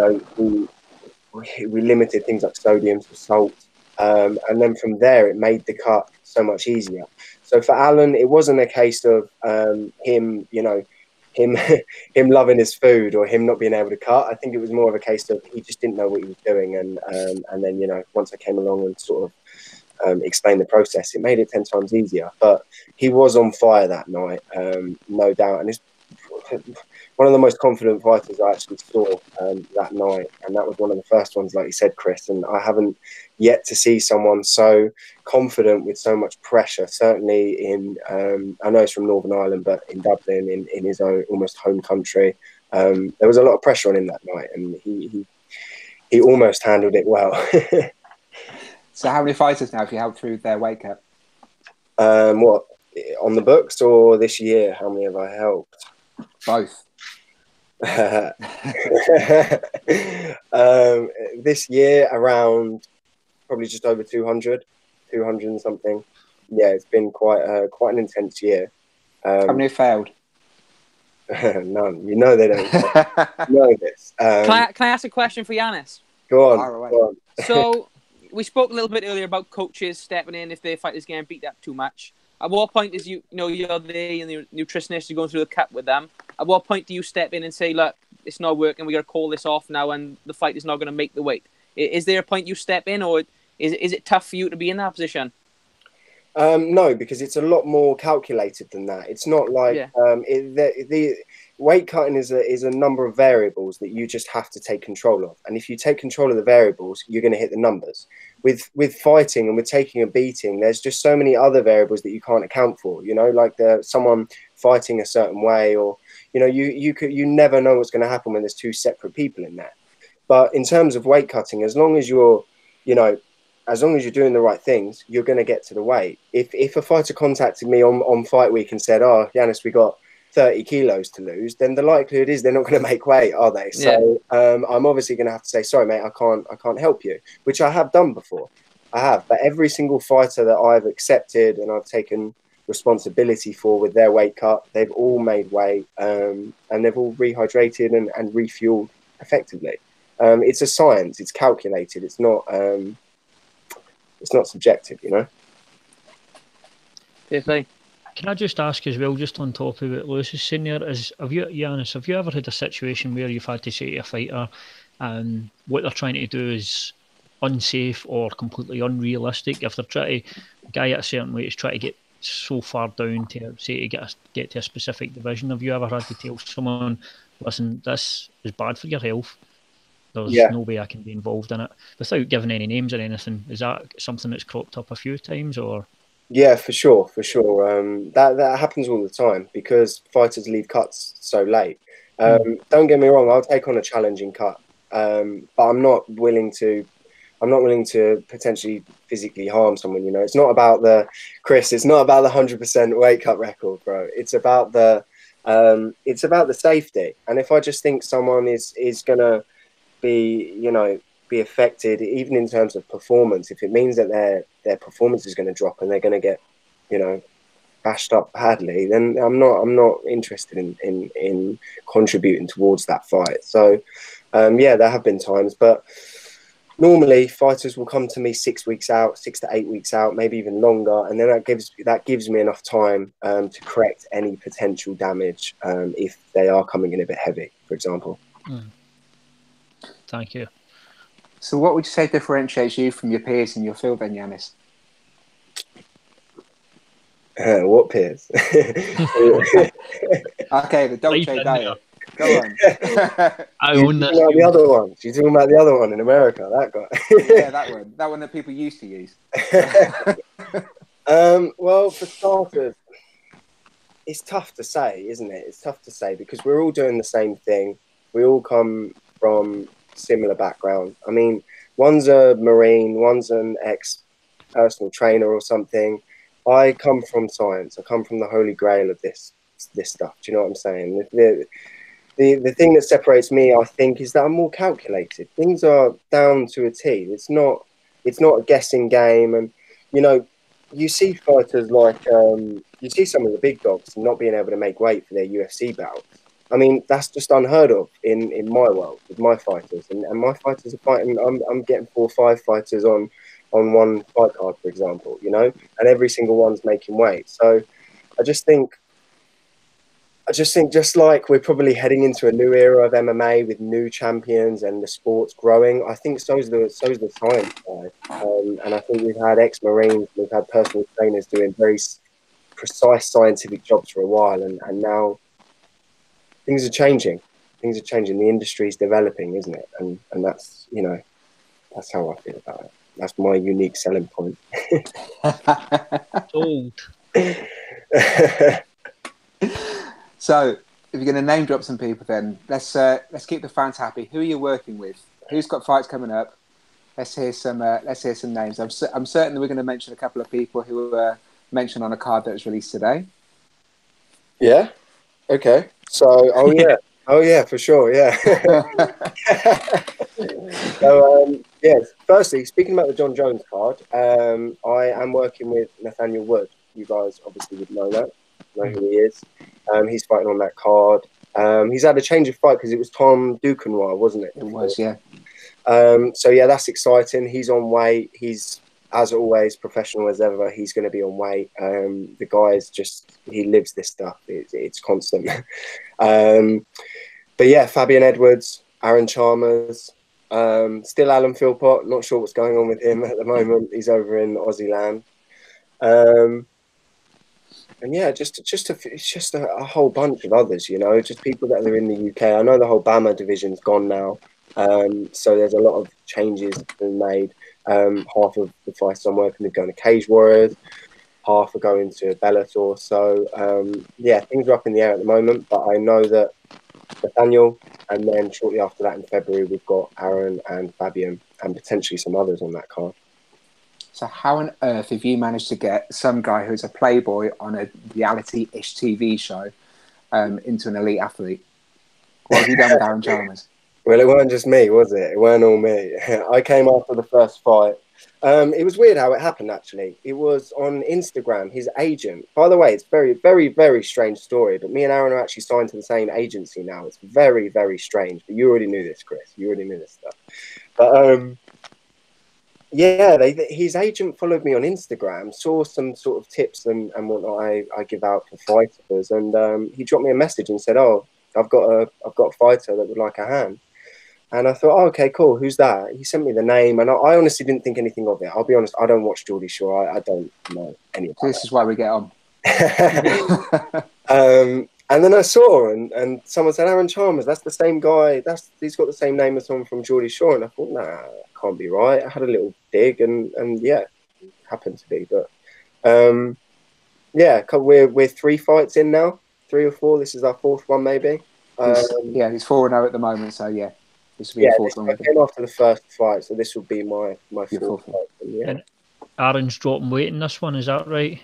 limited things like sodium to salt. And then from there, it made the cut so much easier. So for Alan, it wasn't a case of him loving his food or him not being able to cut. I think it was more of a case of he just didn't know what he was doing. And then, once I came along and sort of explained the process, it made it 10 times easier. But he was on fire that night, no doubt. And it's one of the most confident fighters I actually saw that night. And that was one of the first ones, like you said, Chris. And I haven't yet to see someone so confident with so much pressure, certainly in, I know he's from Northern Ireland, but in Dublin, in his own almost home country. There was a lot of pressure on him that night, and he almost handled it well. So how many fighters now have you helped through their weight cut? What, on the books or this year? How many have I helped? Both. This year, around probably just over 200 and something. Yeah, it's been quite an intense year. How many have failed? None. They don't know this. Can I ask a question for Yiannis? Go on. So we spoke a little bit earlier about coaches stepping in if their fighters getting beat up too much. At what point is you're there and the nutritionist, you're going through the cut with them. At what point do you step in and say, look, it's not working, we got to call this off now and the fight is not going to make the weight? Is there a point you step in, or is it tough for you to be in that position? No, because it's a lot more calculated than that. It's not like the weight cutting is a number of variables that you just have to take control of. And if you take control of the variables, you're going to hit the numbers. With fighting and with taking a beating, there's just so many other variables that you can't account for. Like someone fighting a certain way, or you never know what's going to happen when there's two separate people in there. But in terms of weight cutting, as long as you're doing the right things, you're going to get to the weight. If a fighter contacted me on fight week and said, "Oh, Yiannis, we got 30 kilos to lose," then the likelihood is they're not going to make weight, are they? So I'm obviously going to have to say, "Sorry, mate, I can't help you," which I have done before. I have, but every single fighter that I've accepted and I've taken responsibility for with their weight cut, they've all made weight, and they've all rehydrated and refueled effectively. It's a science. It's calculated. It's not subjective, Definitely. Can I just ask as well, just on top of what Lewis is saying there, Yiannis, have you ever had a situation where you've had to say to a fighter, what they're trying to do is unsafe or completely unrealistic? If they're trying to guy at a certain weight is trying to get so far down to say to get to a specific division, have you ever had to tell someone, listen, this is bad for your health, there's no way I can be involved in it, without giving any names or anything? Is that something that's cropped up a few times, or? Yeah, for sure. That happens all the time because fighters leave cuts so late. Don't get me wrong, I'll take on a challenging cut, but I'm not willing to I'm not willing to potentially physically harm someone. You know, it's not about the Chris. It's not about the 100% weight cut record, bro. It's about the safety. And if I just think someone is gonna be, you know, be affected, even in terms of performance, if it means that their performance is going to drop and they're going to get, you know, bashed up badly, then I'm not interested in contributing towards that fight. So yeah, there have been times, but normally fighters will come to me 6 weeks out, 6 to 8 weeks out, maybe even longer, and then that gives me enough time to correct any potential damage if they are coming in a bit heavy, for example. Thank you. So what would you say differentiates you from your peers in your field then, Yiannis? What peers? Okay, the Dolce diet. Go on. I own that. The other one. You're talking about the other one in America, that guy. Yeah, that one that people used to use. Well, for starters, it's tough to say, isn't it? It's tough to say because we're all doing the same thing. We all come from similar background. I mean, one's a Marine, one's an ex-personal trainer or something. I come from science. I come from the holy grail of this stuff. Do you know what I'm saying? The thing that separates me, I think, is that I'm more calculated. Things are down to a T. It's not a guessing game. And, you know, you see fighters like, you see some of the big dogs not being able to make weight for their UFC bouts. I mean, that's just unheard of in my world with my fighters. And my fighters are fighting. I'm getting 4 or 5 fighters on one fight card, for example, you know, and every single one's making weight. So I just think just like we're probably heading into a new era of MMA with new champions and the sport's growing, I think so's the science side. And I think we've had ex-Marines, we've had personal trainers doing very precise scientific jobs for a while, and now things are changing. Things are changing. The industry's developing, isn't it? And that's, you know, that's how I feel about it. That's my unique selling point. Sold. So, if you're going to name drop some people, then let's keep the fans happy. Who are you working with? Who's got fights coming up? Let's hear some names. I'm certain that we're going to mention a couple of people who were mentioned on a card that was released today. Yeah. Okay. So, oh yeah, for sure, yeah. So, yes. Firstly, speaking about the John Jones card, I am working with Nathaniel Wood. You guys obviously would know who he is. He's fighting on that card. He's had a change of fight because it was Tom Duquesnoy, wasn't it? It was, yeah. So yeah, that's exciting. He's on weight. He's, as always, professional as ever. He's going to be on weight. The guy is just, he lives this stuff. It's constant. But yeah, Fabian Edwards, Aaron Chalmers, still Alan Philpott. Not sure what's going on with him at the moment. He's over in Aussie land. And yeah, it's just a whole bunch of others, you know, just people that are in the UK. I know the whole BAMMA division's gone now. So there's a lot of changes being made. Half of the fights I'm working with going to Cage Warriors, half are going to Bellator. So yeah, things are up in the air at the moment, but I know that Nathaniel, and then shortly after that in February, we've got Aaron and Fabian and potentially some others on that card. So how on earth have you managed to get some guy who's a playboy on a reality-ish TV show into an elite athlete? What have you done with Aaron Chalmers? Well, it weren't just me, was it? It weren't all me. I came after the first fight. It was weird how it happened, actually. It was on Instagram, his agent. By the way, it's very, very, very strange story, but me and Aaron are actually signed to the same agency now. It's very, very strange. But you already knew this, Chris. You already knew this stuff. But yeah, his agent followed me on Instagram, saw some sort of tips and whatnot I give out for fighters, and he dropped me a message and said, "Oh, I've got a fighter that would like a hand." And I thought, oh, okay, cool. Who's that? He sent me the name, and I honestly didn't think anything of it. I'll be honest, I don't watch Geordie Shore. I don't know any of that. This is why we get on. And then I saw, and someone said, Aaron Chalmers, that's the same guy. He's got the same name as someone from Geordie Shore. And I thought, nah, can't be right. I had a little dig, and yeah, it happened to be. But yeah, we're 3 fights in now, 3 or 4. This is our 4th one, maybe. He's 4-0 at the moment, so yeah. This will be your fourth one. I came after the first fight, so this will be my fourth fight. And Aaron's dropping weight in this one, is that right?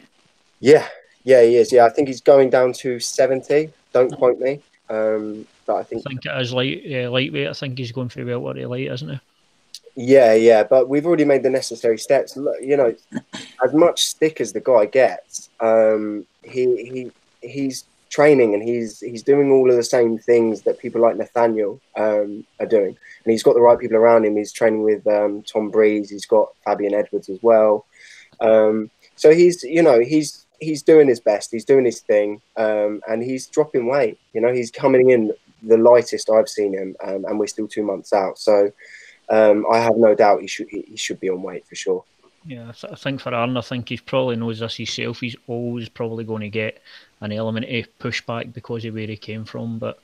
Yeah, he is. Yeah, I think he's going down to 70. Don't quote me. But I think it is lightweight. I think he's going for welterweight light, isn't he? Yeah. But we've already made the necessary steps. You know, as much stick as the guy gets, he's training and he's doing all of the same things that people like Nathaniel are doing, and he's got the right people around him. He's training with Tom Breeze. He's got Fabian Edwards as well. So he's doing his best. He's doing his thing, and he's dropping weight. You know, he's coming in the lightest I've seen him, and we're still 2 months out. So I have no doubt he should be on weight for sure. Yeah, I think for Aaron, I think he probably knows this himself. He's always probably going to get an element of pushback because of where he came from, but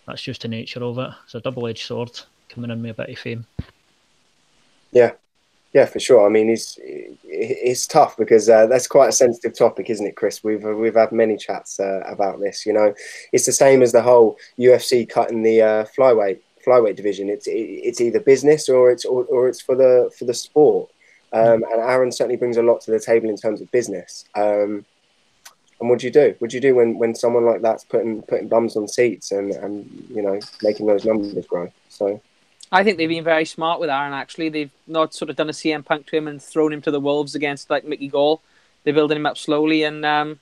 that's just the nature of it. It's a double-edged sword coming in with a bit of fame. Yeah, for sure. I mean, it's tough because that's quite a sensitive topic, isn't it, Chris? We've had many chats about this. You know, it's the same as the whole UFC cutting the flyweight division. It's either business or it's for the sport. And Aaron certainly brings a lot to the table in terms of business. And what do you do? What do you do when someone like that's putting bums on seats and you know, making those numbers grow? So I think they've been very smart with Aaron, actually. They've not sort of done a CM Punk to him and thrown him to the wolves against like Mickey Gall. They're building him up slowly, and like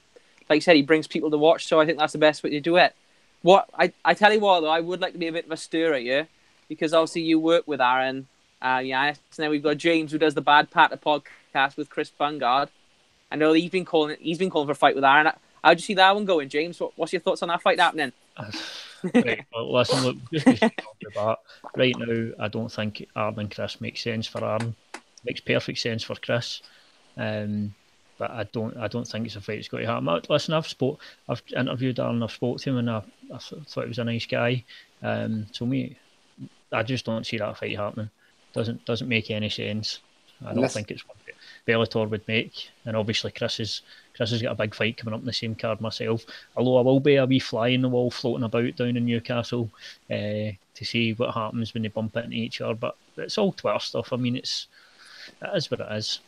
you said, he brings people to watch, so I think that's the best way to do it. What I tell you what, though, I would like to be a bit of a stirrer here, because obviously you work with Aaron, Yiannis. Now we've got James, who does the Bad Patter podcast with Chris Bungard. I know he's been calling for a fight with Aaron. How'd you see that one going, James? What's your thoughts on that fight happening? Right, well, listen, look, just that. Right now, I don't think Aaron and Chris makes sense for Aaron. Makes perfect sense for Chris, but I don't think it's a fight that's going to happen. Listen, I've interviewed Aaron, I've spoke to him, and I thought he was a nice guy. So me, I just don't see that fight happening. Doesn't make any sense. I don't think it's what Bellator would make, and obviously Chris has got a big fight coming up in the same card myself. Although I will be a wee fly in the wall floating about down in Newcastle to see what happens when they bump into each other. But it's all Twitter stuff. I mean, it is what it is.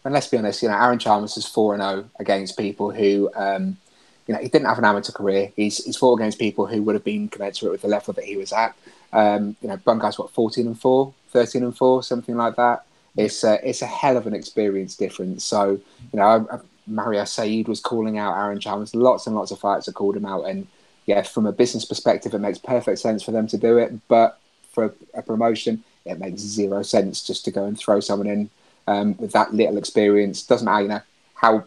And let's be honest, you know, Aaron Chalmers is 4-0 against people who, you know, he didn't have an amateur career. He's fought against people who would have been commensurate with the level that he was at. You know, Bungar's 14-4, 13-4, something like that. It's a hell of an experience difference. So, you know, Mario Saeed was calling out Aaron Chalmers. Lots and lots of fights have called him out. And yeah, from a business perspective, it makes perfect sense for them to do it. But for a promotion, it makes zero sense just to go and throw someone in with that little experience. Doesn't matter, you know, how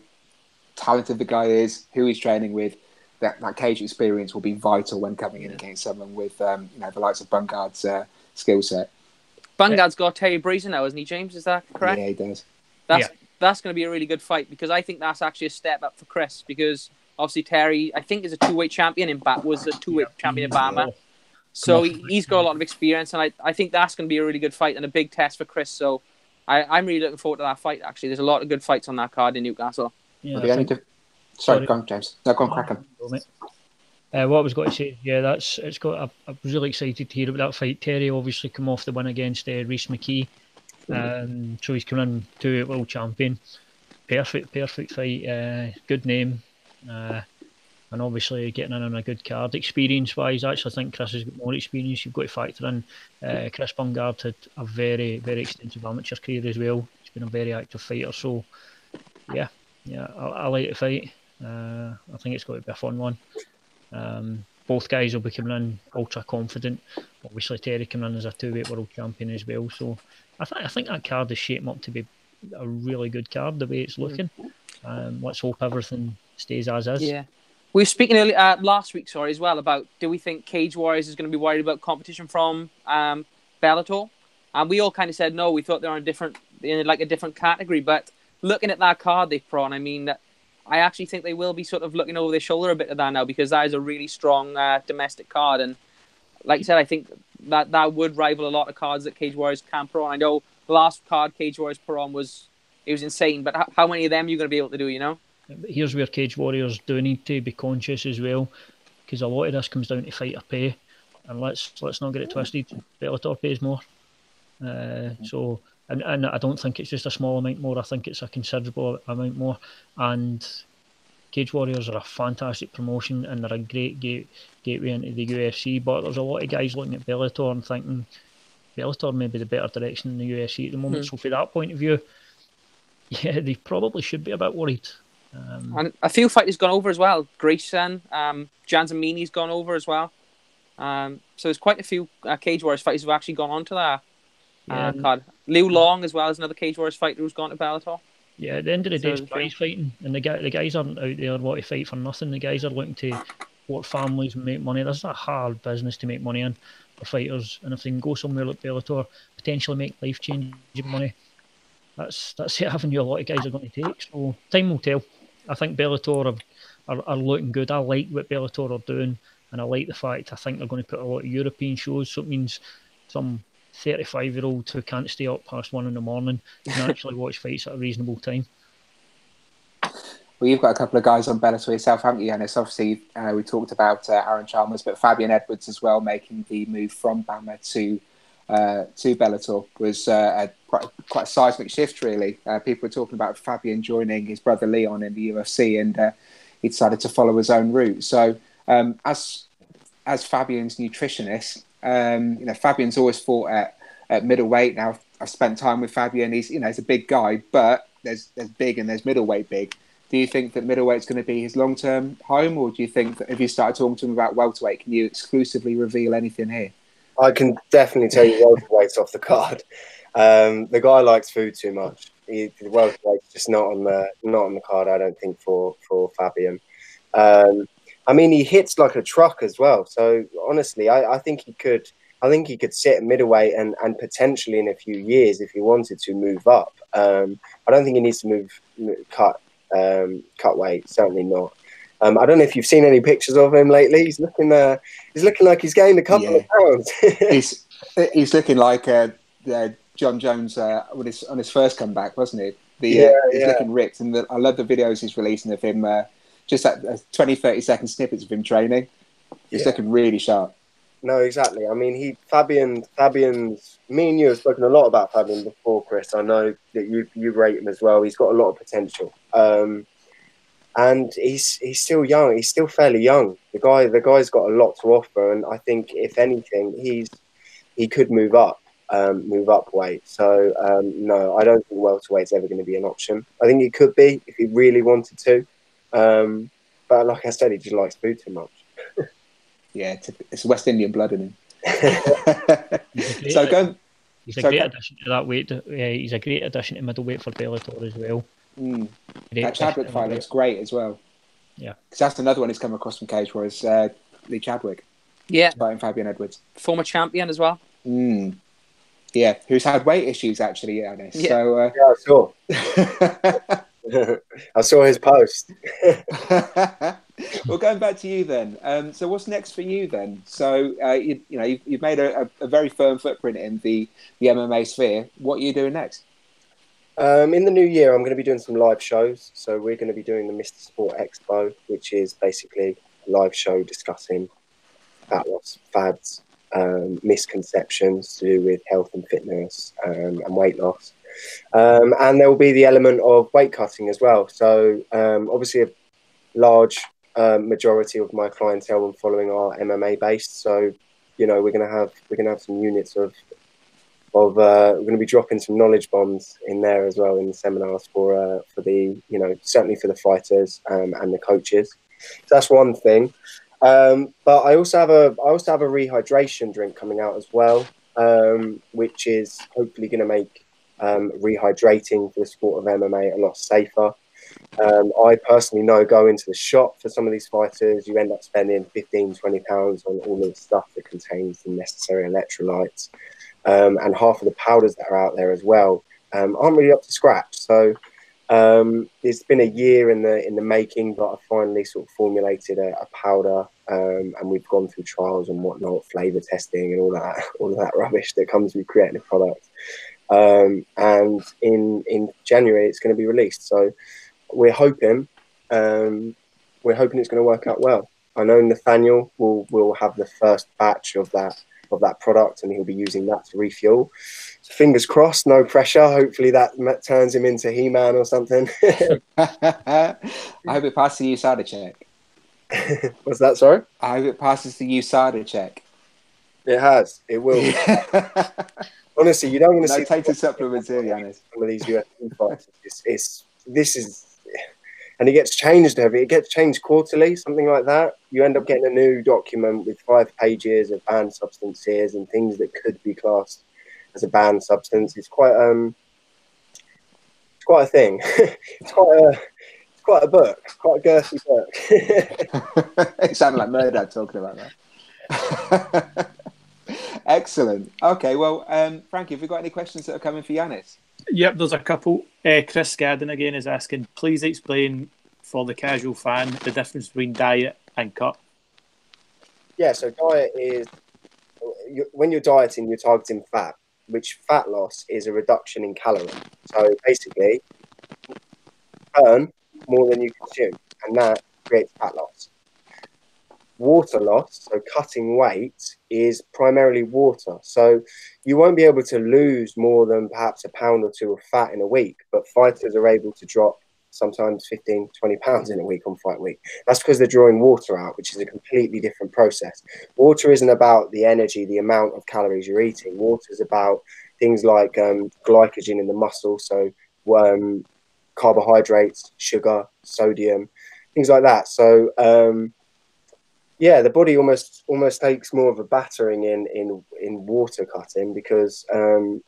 talented the guy is, who he's training with. That cage experience will be vital when coming in against someone with, you know, the likes of Bungard's skill set. Bungard's got Terry Breezer now, isn't he, James? Is that correct? Yeah, he does. That's going to be a really good fight, because I think that's actually a step up for Chris, because obviously Terry, I think, is a two-weight champion in Bama. So he's got a lot of experience, and I think that's going to be a really good fight and a big test for Chris. So I'm really looking forward to that fight, actually. There's a lot of good fights on that card in Newcastle. Yeah, Sorry, go on, James. No, go on, crack on. What I was going to say, yeah, I was really excited to hear about that fight. Terry obviously come off the win against Reece McKee, so he's coming in to world champion. Perfect fight. Good name, and obviously getting in on a good card. Experience-wise, actually, I think Chris has got more experience. You've got to factor in Chris Bungard had a very, very extensive amateur career as well. He's been a very active fighter, so yeah, I like the fight. I think it's going to be a fun one. Both guys will be coming in ultra confident. Obviously, Terry coming in as a two-weight world champion as well. So I think that card is shaping up to be a really good card the way it's looking. Let's hope everything stays as is. Yeah, we were speaking last week, as well, about do we think Cage Warriors is going to be worried about competition from Bellator? And we all kind of said no. We thought they're in a different category. But looking at that card they've put on, I mean, I actually think they will be sort of looking over their shoulder a bit of that now, because that is a really strong domestic card. And like you said, I think that would rival a lot of cards that Cage Warriors can put on. I know the last card Cage Warriors put on was insane, but how many of them are you going to be able to do, you know? Here's where Cage Warriors do need to be conscious as well, because a lot of this comes down to fighter pay. and let's not get it twisted. Bellator pays more, so and I don't think it's just a small amount more. I think it's a considerable amount more. And Cage Warriors are a fantastic promotion, and they're a great gateway into the UFC. But there's a lot of guys looking at Bellator and thinking Bellator may be the better direction than the UFC at the moment. So from that point of view, yeah, they probably should be a bit worried. And a few fighters gone over as well. Grayson, Janzamini's gone over as well. So there's quite a few Cage Warriors fighters who've actually gone on to that card. Liu Long as well is another Cage Warriors fighter who's gone to Bellator. Yeah, at the end of the day, it's prize fighting, and the guys aren't out there wanting to fight for nothing. The guys are looking to support families and make money. This is a hard business to make money in for fighters, and if they can go somewhere like Bellator, potentially make life-changing money, that's the avenue a lot of guys are going to take. So time will tell. I think Bellator are looking good. I like what Bellator are doing, and I like the fact I think they're going to put a lot of European shows, so it means some 35-year-old who can't stay up past 1 a.m. can actually watch fights at a reasonable time. Well, you've got a couple of guys on Bellator yourself, haven't you, Yiannis? Obviously, we talked about Aaron Chalmers, but Fabian Edwards as well, making the move from BAMMA to Bellator was quite a seismic shift, really. People were talking about Fabian joining his brother Leon in the UFC, and he decided to follow his own route. So, as Fabian's nutritionist, Fabian's always fought at middleweight. Now, I've spent time with Fabian. He's a big guy, but there's big and there's middleweight big. Do you think that middleweight's going to be his long-term home, or do you think that if you started talking to him about welterweight, can you exclusively reveal anything here? I can definitely tell you welterweight's off the card. The guy likes food too much. The welterweight's just not on the card, I don't think, for Fabian. I mean, he hits like a truck as well. So honestly, I think he could sit at middleweight and potentially in a few years, if he wanted to, move up. I don't think he needs to cut weight. Certainly not. I don't know if you've seen any pictures of him lately. He's looking like he's gained a couple of pounds. he's looking like John Jones on his first comeback, wasn't he? He's looking ripped, and I love the videos he's releasing of him. Just that 20-30 second snippets of him training. He's looking really sharp. No, exactly. I mean, Fabian's. Me and you have spoken a lot about Fabian before, Chris. I know that you rate him as well. He's got a lot of potential, and he's still young. He's still fairly young. The guy's got a lot to offer, and I think if anything, he could move up weight. So no, I don't think welterweight's ever going to be an option. I think he could be if he really wanted to. But like I said, he just likes food too much. Yeah, it's West Indian blood in him. He's a great addition to that weight. He's a great addition to middleweight for Bellator as well. That Chadwick fight looks great as well. Yeah, because that's another one he's come across from Cage Warriors, Lee Chadwick. Yeah, fighting Fabian Edwards, former champion as well. Yeah, who's had weight issues actually, Yiannis. Yeah. So, I saw. I saw his post. Well, going back to you then. So, what's next for you then? So, you've made a very firm footprint in the MMA sphere. What are you doing next? In the new year, I'm going to be doing some live shows. So, we're going to be doing the Mr. Sport Expo, which is basically a live show discussing fat loss, fads, misconceptions to do with health and fitness and weight loss. And there will be the element of weight cutting as well. So obviously a large majority of my clientele and following are MMA based. So, we're gonna have some units of we're gonna be dropping some knowledge bombs in there as well in the seminars for the certainly for the fighters and the coaches. So that's one thing. But I also have a rehydration drink coming out as well, which is hopefully going to make rehydrating for the sport of MMA a lot safer. I personally know going to the shop for some of these fighters, you end up spending £15-20 on all of the stuff that contains the necessary electrolytes, and half of the powders that are out there as well aren't really up to scratch. So it's been a year in the making, but I finally sort of formulated a powder, and we've gone through trials and whatnot, flavour testing and all of that rubbish that comes with creating a product. And in January it's going to be released. So we're hoping it's going to work out well. I know Nathaniel will have the first batch of that product, and he'll be using that to refuel. So fingers crossed, no pressure. Hopefully that turns him into He-Man or something. I hope it passes the USADA check. What's that, sorry? I hope it passes the USADA check. It has. It will. Honestly, you don't want to see... No tainted supplements here, Yiannis. Some of these UFC fights. This is... And it gets changed it gets changed quarterly, something like that. You end up getting a new document with 5 pages of banned substances and things that could be classed as a banned substance. It's quite a thing. it's quite a book, quite a girthy book. It sounded like Murdoch talking about that. Excellent. Okay, well, Frankie, have we got any questions that are coming for Yiannis? Yep, there's a couple. Chris Gadden again is asking, please explain for the casual fan the difference between diet and cut. Yeah, so diet is, when you're dieting, you're targeting fat, which fat loss is a reduction in calories. So basically, burn more than you consume, and that creates fat loss. Water loss, so cutting weight, is primarily water. So you won't be able to lose more than perhaps a pound or 2 of fat in a week, but fighters are able to drop sometimes 15, 20 pounds in a week on fight week. That's because they're drawing water out, which is a completely different process. Water isn't about the energy, the amount of calories you're eating. Water is about things like glycogen in the muscle, so carbohydrates, sugar, sodium, things like that. So yeah, the body almost takes more of a battering in water cutting because,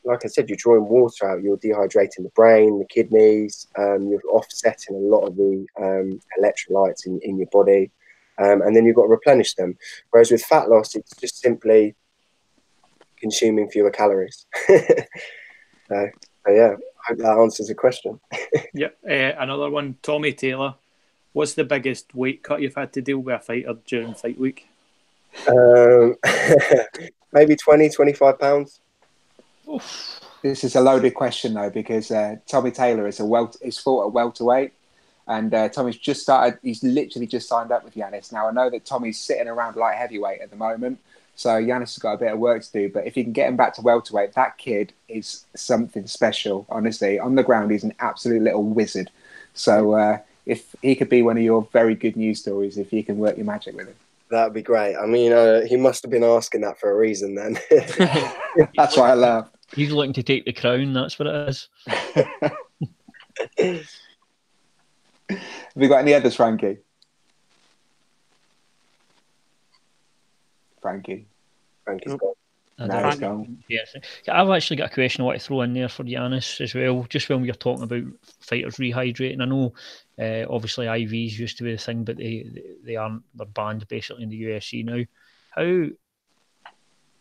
like I said, you're drawing water out, you're dehydrating the brain, the kidneys, you're offsetting a lot of the electrolytes in your body, and then you've got to replenish them. Whereas with fat loss, it's just simply consuming fewer calories. So yeah, I hope that answers the question. Yep, another one, Tommy Taylor. What's the biggest weight cut you've had to deal with a fighter during fight week? Maybe 20, 25 pounds. Oof. This is a loaded question, though, because Tommy Taylor is fought at welterweight. And Tommy's just started, he's literally just signed up with Yiannis. Now, I know that Tommy's sitting around light heavyweight at the moment. So Yiannis has got a bit of work to do. But if you can get him back to welterweight, that kid is something special, honestly. On the ground, he's an absolute little wizard. So... if he could be one of your very good news stories, if you can work your magic with him. That'd be great. I mean, he must have been asking that for a reason then. That's why I laugh. He's looking to take the crown, that's what it is. Have you got any others, Frankie? Frankie's gone. No, he's gone. Yes. I've actually got a question I want to throw in there for Yiannis as well. Just when we were talking about fighters rehydrating, I know obviously IVs used to be the thing, but they're banned basically in the UFC now.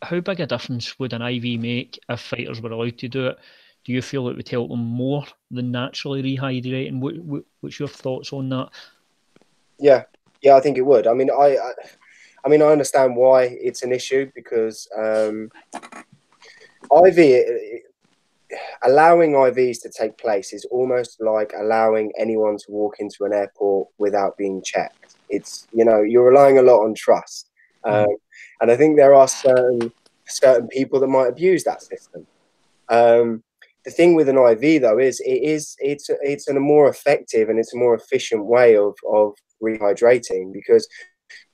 How big a difference would an IV make if fighters were allowed to do it? Do you feel it would help them more than naturally rehydrating? What's your thoughts on that? Yeah, I think it would. I mean, I understand why it's an issue because allowing IVs to take place is almost like allowing anyone to walk into an airport without being checked. It's, you're relying a lot on trust. And I think there are certain people that might abuse that system. The thing with an IV though is it's a more effective and it's a more efficient way of rehydrating, because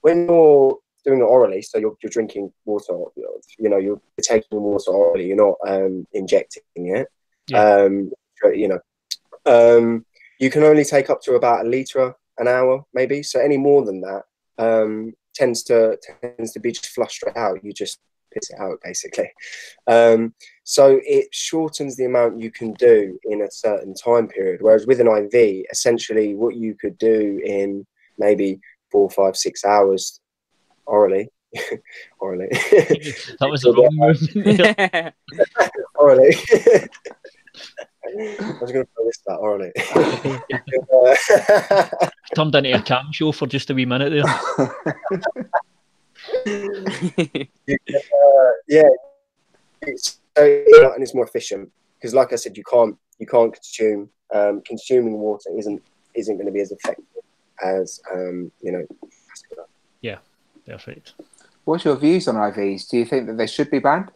when you're doing it orally, so you're drinking water, you're taking water orally, you're not injecting it. Yeah. You can only take up to about 1 litre an hour, maybe. So any more than that tends to be just flushed straight out. You just piss it out, basically. So it shortens the amount you can do in a certain time period. Whereas with an IV, essentially what you could do in maybe 4, 5, 6 hours orally. That was the wrong movement. Orally. I was going to throw this that orally. Turned into a cam show for just a wee minute there. Yeah, and it's more efficient because, like I said, you can't consume. Consuming water isn't going to be as effective as Yeah, perfect. What's your views on IVs? Do you think that they should be banned?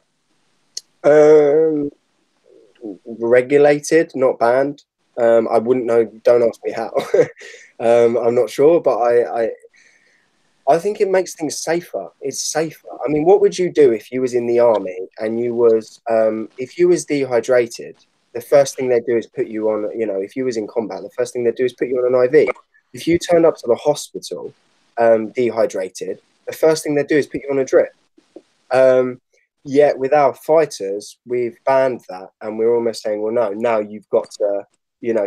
Regulated, not banned. I wouldn't know. Don't ask me how. I'm not sure, but I think it makes things safer. It's safer. I mean, what would you do if you was in the army and you was dehydrated? The first thing they'd do is put you on, if you was in combat, the first thing they'd do is put you on an IV. If you turned up to the hospital dehydrated, the first thing they'd do is put you on a drip. Yet with our fighters, we've banned that, and we're almost saying, well, no, now you've got to,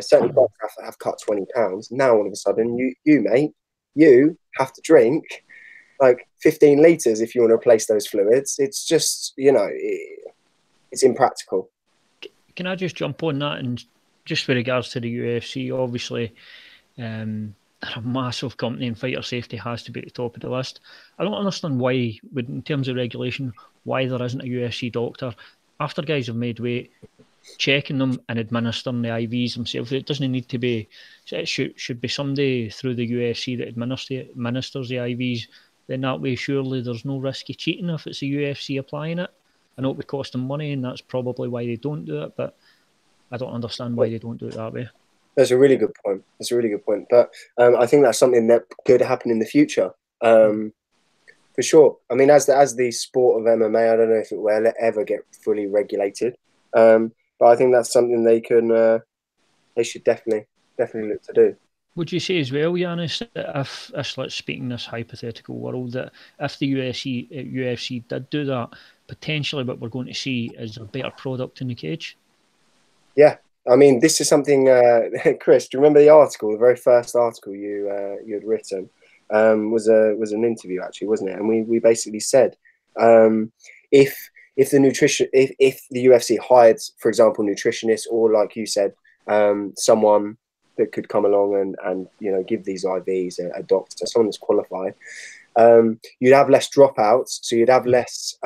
certain guys have cut 20 pounds. Now all of a sudden, you mate, you have to drink like 15 litres if you want to replace those fluids. It's just, it's impractical. Can I just jump on that? And just with regards to the UFC, obviously, they're a massive company and fighter safety has to be at the top of the list. I don't understand why, in terms of regulation, why there isn't a UFC doctor, after guys have made weight, checking them and administering the IVs themselves. It doesn't need to be, it should be somebody through the UFC that administers the IVs. Then that way, surely there's no risk of cheating if it's the UFC applying it. I know it would cost them money, and that's probably why they don't do it, but I don't understand why they don't do it that way. That's a really good point. But I think that's something that could happen in the future, for sure. I mean, as the sport of MMA, I don't know if it will ever get fully regulated, but I think that's something they should definitely look to do. Would you say as well, Yiannis, if let's speak in this hypothetical world, that if the UFC did do that, potentially what we're going to see is a better product in the cage? Yeah. I mean, this is something, Chris, do you remember the article, the very first article you had written? Was an interview, actually, wasn't it? And we basically said, if the UFC hired, for example, nutritionists, or like you said, someone that could come along and give these IVs, a doctor, someone that's qualified, you'd have less dropouts, so you'd have less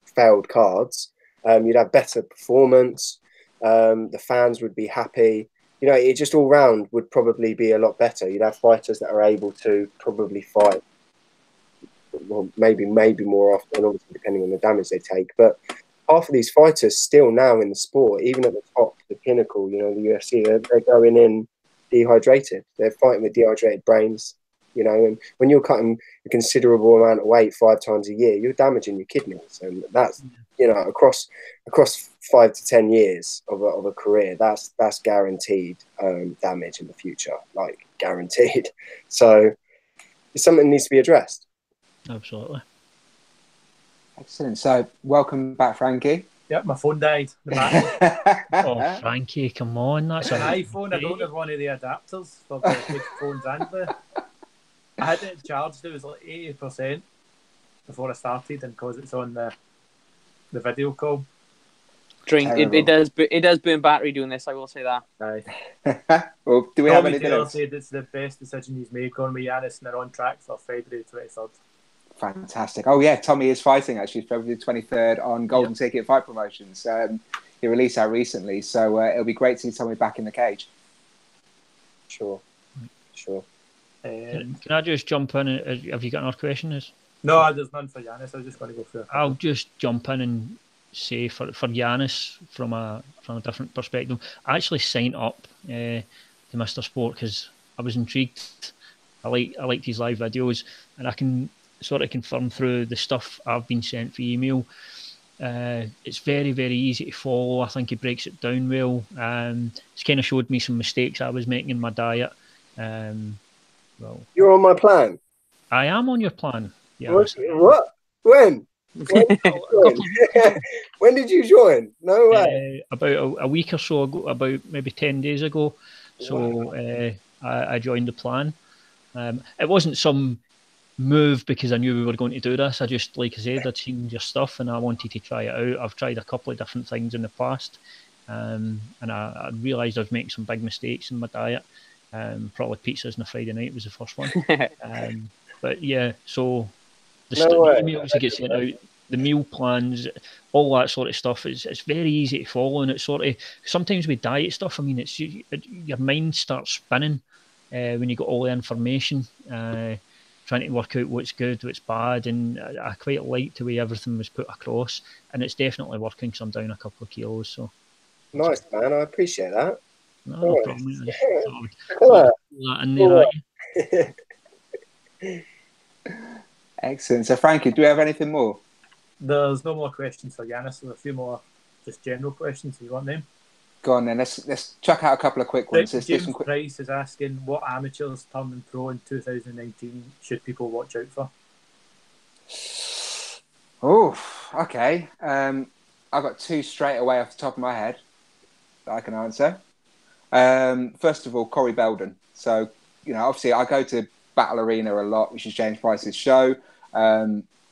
failed cards, you'd have better performance. The fans would be happy. It just all round would probably be a lot better. You'd have fighters that are able to probably fight, well, maybe more often, obviously depending on the damage they take. But half of these fighters still now in the sport, even at the top, the pinnacle, the UFC, they're going in dehydrated. They're fighting with dehydrated brains. And when you're cutting a considerable amount of weight 5 times a year, you're damaging your kidneys, and that's across 5 to 10 years of a career, that's guaranteed damage in the future, like guaranteed. So it's something that needs to be addressed. Absolutely. Excellent. So welcome back, Frankie. Yep, my phone died. Oh, Frankie, come on, that's an iPhone. I don't have one of the adapters for the big phones and the. I had it charged. It was like 80% before I started, and because it's on the video call. It does burn battery doing this. I will say that. Aye. Well, do we have anything else? Said it's the best decision he's made, going with Yiannis, and they're on track for February 23rd. Fantastic. Oh yeah, Tommy is fighting actually February 23rd on Golden Ticket Fight Promotions. He released that recently, so it'll be great to see Tommy back in the cage. Sure. Can I just jump in? Have you got another question? No, there's none for Yiannis. I was just going to go through. I'll just jump in and say for Yiannis from a different perspective. I actually signed up to Mr. Sport because I was intrigued. I liked his live videos, and I can sort of confirm through the stuff I've been sent via email. It's very, very easy to follow. I think he breaks it down well. It's kind of showed me some mistakes I was making in my diet. Well, you're on my plan. I am on your plan. Yeah. What? When? When did you join? No way. About a week or so ago, about maybe 10 days ago. So I joined the plan. It wasn't some move because I knew we were going to do this. I just, like I said, I'd seen your stuff and I wanted to try it out. I've tried a couple of different things in the past, and I realised I was making some big mistakes in my diet. Probably pizzas on a Friday night was the first one. But yeah, so the emails that get sent out, the meal plans, all that sort of stuff, it's very easy to follow, and it's sort of, sometimes with diet stuff, I mean, it's your mind starts spinning when you got all the information. trying to work out what's good, what's bad, and I quite liked the way everything was put across, and it's definitely working because I'm down a couple of kilos. So nice, man. I appreciate that. no problem. I just thought I would Cool. throw that in there. Excellent. So, Frankie, do we have anything more? There's no more questions for Yiannis. There's a few more just general questions. Do you want them? Go on then. Let's chuck out a couple of quick ones. James Price is asking, what amateurs turning pro in 2019 should people watch out for? Oh, okay. I've got two straight away off the top of my head that I can answer. First of all, Corey Belden. So, obviously I go to Battle Arena a lot, which is James Price's show.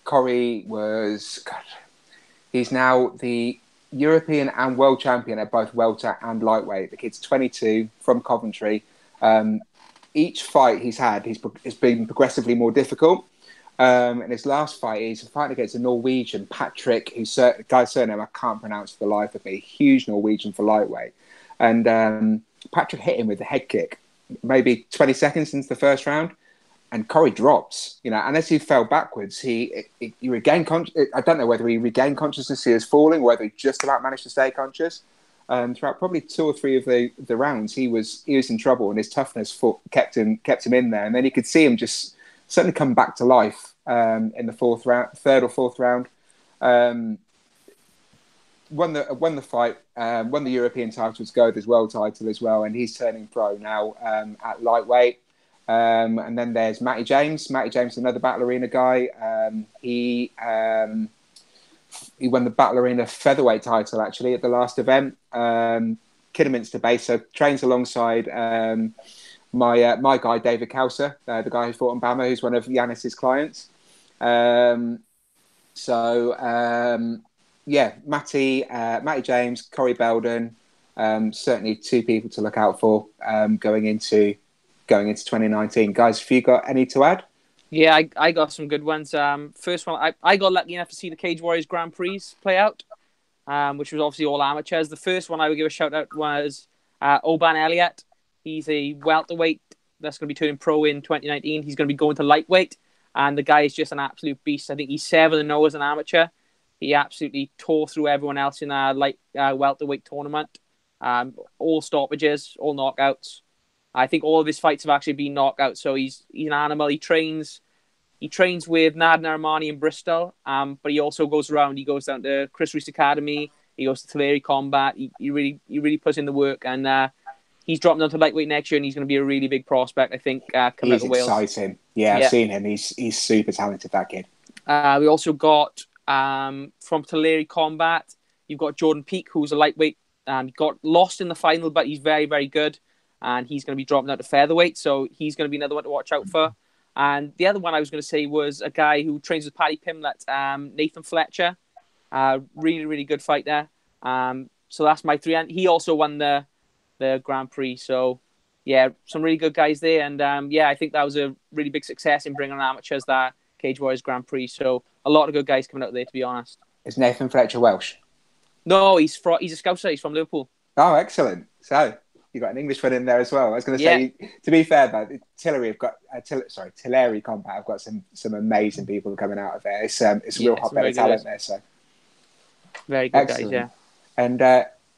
Corey he's now the European and world champion at both welter and lightweight. The kid's 22 from Coventry. Each fight he's had, it's been progressively more difficult. In his last fight, he's fighting against a Norwegian, Patrick, who's a guy's surname I can't pronounce for the life of me. Huge Norwegian for lightweight. And Patrick hit him with a head kick, maybe 20 seconds into the first round. And Corey drops, and as he fell backwards, he regained consciousness. I don't know whether he regained consciousness as he was falling, or whether he just about managed to stay conscious. Throughout probably 2 or 3 of the rounds, he was in trouble, and his toughness kept him in there. And then you could see him just suddenly come back to life in the third or fourth round. Won the fight, won the European title to go with his world title as well, and he's turning pro now at lightweight. And then there's Matty James. Matty James, another Battle Arena guy. He won the Battle Arena featherweight title actually at the last event. Kidderminster based, so trains alongside my guy David Kauser, the guy who fought on Bama, who's one of Yiannis's clients. Matty James, Corey Belden, certainly 2 people to look out for going into 2019. Guys, have you got any to add? Yeah, I got some good ones. First one, I got lucky enough to see the Cage Warriors Grand Prix play out, which was obviously all amateurs. The first one I would give a shout out was Oban Elliott. He's a welterweight that's going to be turning pro in 2019. He's going to be going to lightweight, and the guy is just an absolute beast. I think he's 7-0 as an amateur. He absolutely tore through everyone else in a welterweight tournament. All stoppages, all knockouts. I think all of his fights have actually been knockouts. So he's an animal. He trains with Nad Armani in Bristol, but he also goes around. He goes down to Chris Reese Academy. He goes to Tulare Combat. He really puts in the work, and he's dropping down to lightweight next year, and he's going to be a really big prospect. I think coming out of Wales. He's exciting. Yeah, I've seen him. He's super talented, that kid. We also got from Tulare Combat. You've got Jordan Peak, who's a lightweight. He got lost in the final, but he's very, very good. And he's going to be dropping out to featherweight, so he's going to be another one to watch out for. And the other one I was going to say was a guy who trains with Paddy Pimlett, Nathan Fletcher. Really, really good fighter. So that's my 3. And he also won the Grand Prix. So, yeah, some really good guys there. And, I think that was a really big success in bringing on amateurs, that Cage Warriors Grand Prix. So a lot of good guys coming out there, to be honest. Is Nathan Fletcher Welsh? No, he's a Scouser. He's from Liverpool. Oh, excellent. So you got an English one in there as well. I was going to say, to be fair, though, Tulare Combat. I've got some amazing people coming out of there. It's a real hotbed of talent there. So very good guys, yeah. And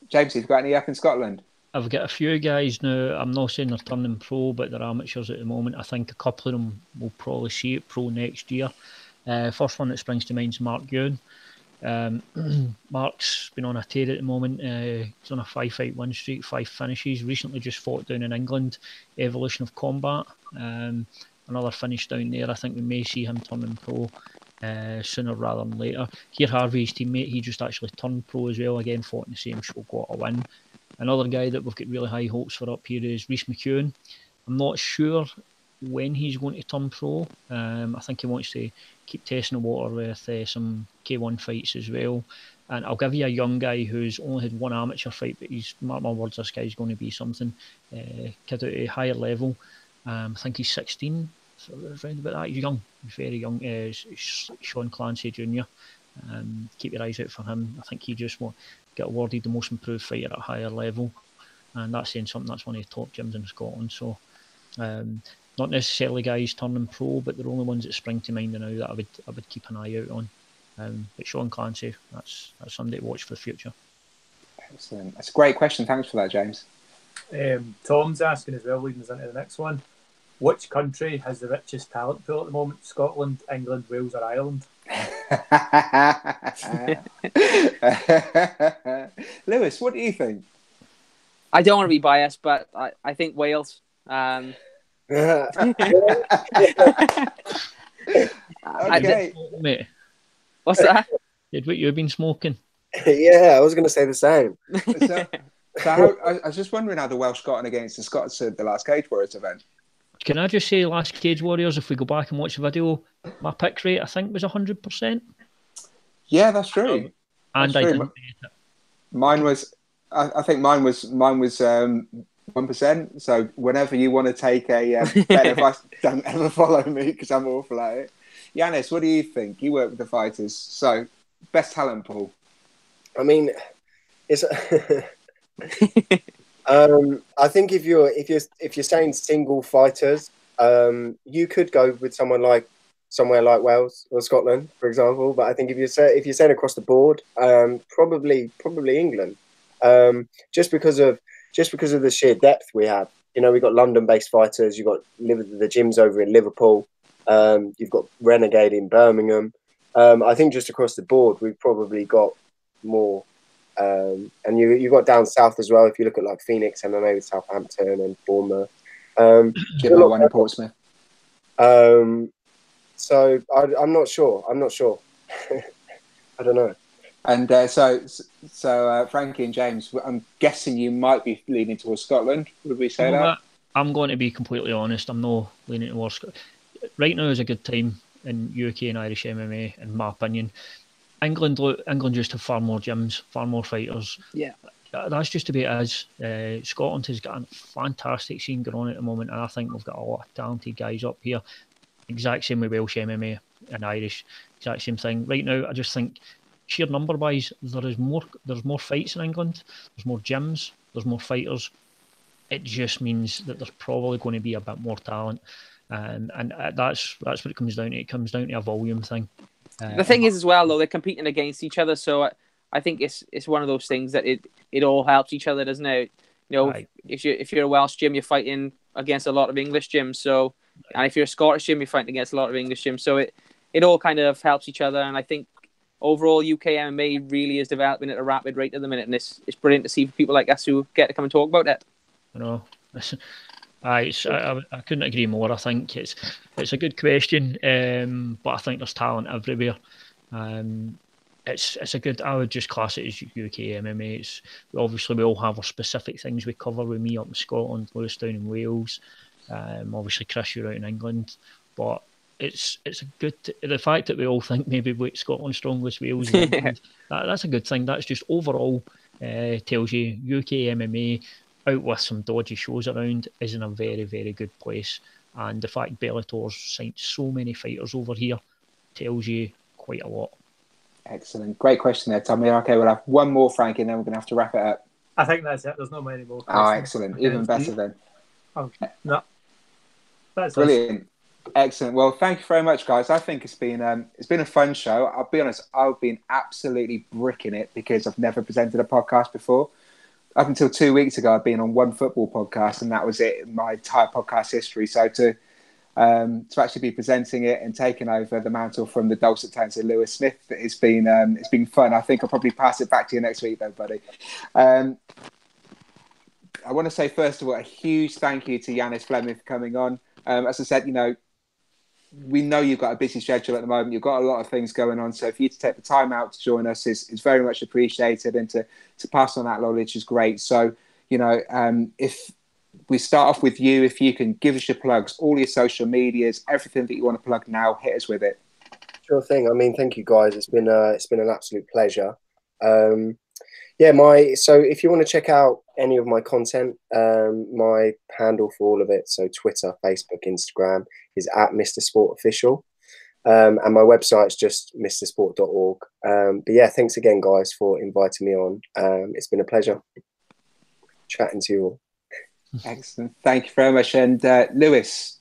James, you've got any up in Scotland? I've got a few guys now. I'm not saying they're turning pro, but they're amateurs at the moment. I think a couple of them will probably see it pro next year. First one that springs to mind is Mark Ewan. Mark's been on a tear at the moment. He's on a 5-fight win streak, 5 finishes. Recently just fought down in England, Evolution of Combat. Another finish down there. I think we may see him turning pro sooner rather than later. Here, Harvey, his teammate, he just actually turned pro as well. Again, fought in the same show, got a win. Another guy that we've got really high hopes for up here is Rhys McEwen. I'm not sure when he's going to turn pro. I think he wants to keep testing the water with some K1 fights as well. And I'll give you a young guy who's only had 1 amateur fight, but he's, mark my words, this guy's going to be something. Kid at a higher level. I think he's 16, so around about that. He's young, he's very young. Sean Clancy Jr. Keep your eyes out for him. I think he just will get awarded the most improved fighter at a higher level. And that's saying something. That's one of the top gyms in Scotland. So not necessarily guys turning pro, but they're only ones that spring to mind now that I would keep an eye out on. But Sean Clancy, that's somebody to watch for the future. Excellent. That's a great question. Thanks for that, James. Tom's asking as well, leading us into the next one. Which country has the richest talent pool at the moment? Scotland, England, Wales, or Ireland? Lewis, what do you think? I don't want to be biased, but I think Wales. Okay. Mate, What's that? Did what you've been smoking? Yeah, I was going to say the same. I was just wondering how the Welsh got on against the Scots at the last Cage Warriors event. Can I just say, last Cage Warriors, if we go back and watch the video, my pick rate, I think, was 100%. Yeah, that's true. And that's I true. didn't Mine was, I think mine was 1%. So whenever you want to take a bet advice, don't ever follow me because I'm awful at it. Yiannis, what do you think? You work with the fighters, so best talent pool. I mean, it's. I think if you're saying single fighters, you could go with somewhere like Wales or Scotland, for example. But I think if you're saying across the board, probably England, just because of the sheer depth we have. You know, we've got London-based fighters. You've got the gyms over in Liverpool. You've got Renegade in Birmingham. I think just across the board, we've probably got more. And you've got down south as well. If you look at like Phoenix MMA with Southampton and Bournemouth, one in Portsmouth. So I'm not sure. I don't know. And so Frankie and James, I'm guessing you might be leaning towards Scotland. Would we say that? I'm going to be completely honest. I'm not leaning towards Scotland. Right now is a good time in UK and Irish MMA, in my opinion. England just have far more gyms, far more fighters. Yeah, that's just the way it is. Scotland has got a fantastic scene going on at the moment, and I think we've got a lot of talented guys up here. Exact same with Welsh MMA and Irish, exact same thing. Right now, I just think sheer number wise, there's more fights in England. There's more gyms. There's more fighters. It just means that there's probably going to be a bit more talent, and that's what it comes down to. It comes down to a volume thing. The thing is as well, though, they're competing against each other, so I think it's one of those things that it all helps each other, doesn't it? You know, right. if you're a Welsh gym, you're fighting against a lot of English gyms. So, and if you're a Scottish gym, you're fighting against a lot of English gyms. So it all kind of helps each other. And I think overall UK MMA really is developing at a rapid rate at the minute, and it's brilliant to see people like us who get to come and talk about it. You know. I couldn't agree more. I think it's a good question, but I think there's talent everywhere. It's a good. I would just class it as UK MMA. Obviously we all have our specific things we cover. With me up in Scotland, Lewis down in Wales. Obviously Chris, you're out in England, but it's a good. The fact that we all think maybe Scotland's strongest, Wales, and England, that's a good thing. That's just overall tells you UK MMA. Out with some dodgy shows around is in a very, very good place. And the fact Bellator's signed so many fighters over here tells you quite a lot. Excellent. Great question there, Tommy. Okay, we'll have one more, Frankie, and then we're going to have to wrap it up. I think that's it. There's not many more questions. Oh, excellent. Okay. Even better then. Oh, no. That's brilliant. Excellent. Well, thank you very much, guys. I think it's been a fun show. I'll be honest, I've been absolutely bricking it because I've never presented a podcast before. Up until 2 weeks ago, I'd been on one football podcast, and that was it in my entire podcast history. So to actually be presenting it and taking over the mantle from the dulcet tones of Lewis Smith, it's been fun. I think I'll probably pass it back to you next week, though, buddy. I want to say first of all a huge thank you to Yiannis Fleming for coming on. As I said, we know you've got a busy schedule at the moment. You've got a lot of things going on. So for you to take the time out to join us is very much appreciated, and to pass on that knowledge is great. So, if we start off with you, if you can give us your plugs, all your social medias, everything that you want to plug now, hit us with it. Sure thing. I mean, thank you guys. It's been an absolute pleasure. So if you want to check out any of my content, my handle for all of it, so Twitter, Facebook, Instagram, is @MrSportOfficial. And my website's just mrsport.org. But yeah, thanks again, guys, for inviting me on. It's been a pleasure chatting to you all. Excellent. Thank you very much. And Lewis,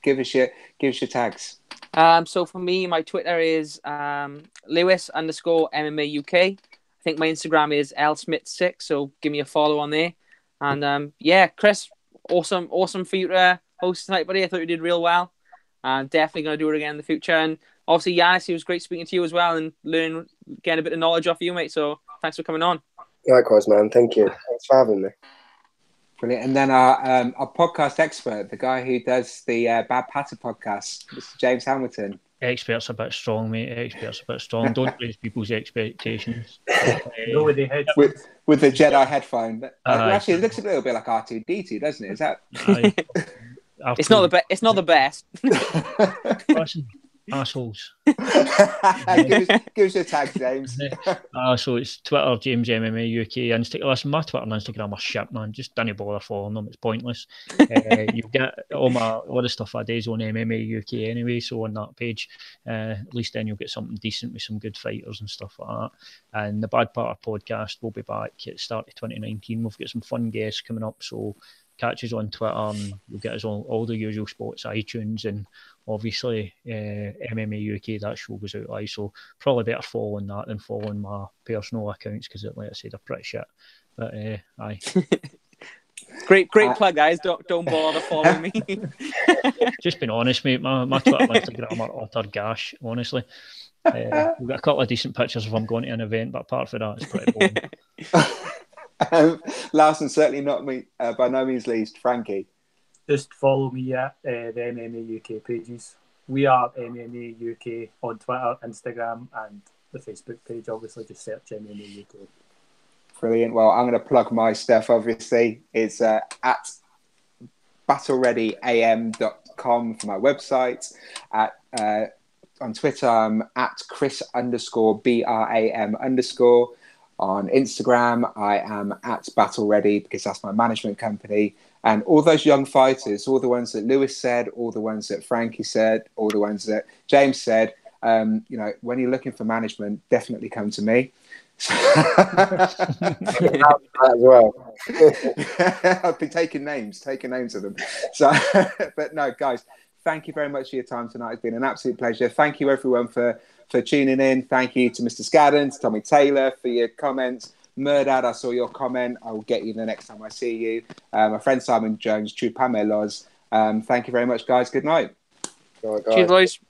give us your tags. So for me, my Twitter is Lewis_MMA UK. I think my Instagram is lsmith6, so give me a follow on there. And Chris, awesome for you to host tonight, buddy. I thought you did real well. I'm definitely going to do it again in the future. And obviously, Yiannis, it was great speaking to you as well and getting a bit of knowledge off you, mate. So thanks for coming on. Likewise, man. Thank you. Thanks for having me. Brilliant. And then our podcast expert, the guy who does the Bad Patter podcast, Mr. James Hamilton. Expert's a bit strong, mate. Expert's a bit strong. Don't raise people's expectations. Go with the head. With the Jedi headphone. Actually, it looks a little bit like R2-D2, doesn't it? Is that? It's not the best. Listen, assholes. give us your tag, James. So it's Twitter, James MMA UK. Instagram. Listen, my Twitter and Instagram are shit, man. Just don't bother following them. It's pointless. You get all the stuff I do is on MMA UK anyway. So on that page, at least then you'll get something decent with some good fighters and stuff like that. And the Bad Patter podcast will be back at the start of 2019. We've got some fun guests coming up. So catch us on Twitter and you'll get us on all the usual spots, iTunes, and obviously MMA UK. That show goes out live, so probably better following that than following my personal accounts because, like I said, they're pretty shit. But aye. Great plug, guys. Don't bother following me. Just being honest, mate. My Twitter and Instagram are utter gash, honestly. We've got a couple of decent pictures if I'm going to an event, but apart from that, it's pretty boring. Last and certainly not me, by no means least, Frankie. Just follow me at the MMA UK pages. We are MMA UK on Twitter, Instagram, and the Facebook page. Obviously, just search MMA UK. Brilliant. Well, I'm going to plug my stuff, obviously. It's at battlereadyam.com for my website. On Twitter, I'm at Chris_BRAM_. On Instagram, I am at Battle Ready because that's my management company. And all those young fighters, all the ones that Lewis said, all the ones that Frankie said, all the ones that James said, when you're looking for management, definitely come to me. As well. I've been taking names of them. So, but no, guys, thank you very much for your time tonight. It's been an absolute pleasure. Thank you, everyone, for tuning in. Thank you to Mr. Scadden, to Tommy Taylor for your comments. Murdad, I saw your comment. I will get you the next time I see you. My friend Simon Jones, True Pamelos. Thank you very much, guys. Good night. All right, guys. Cheers, boys.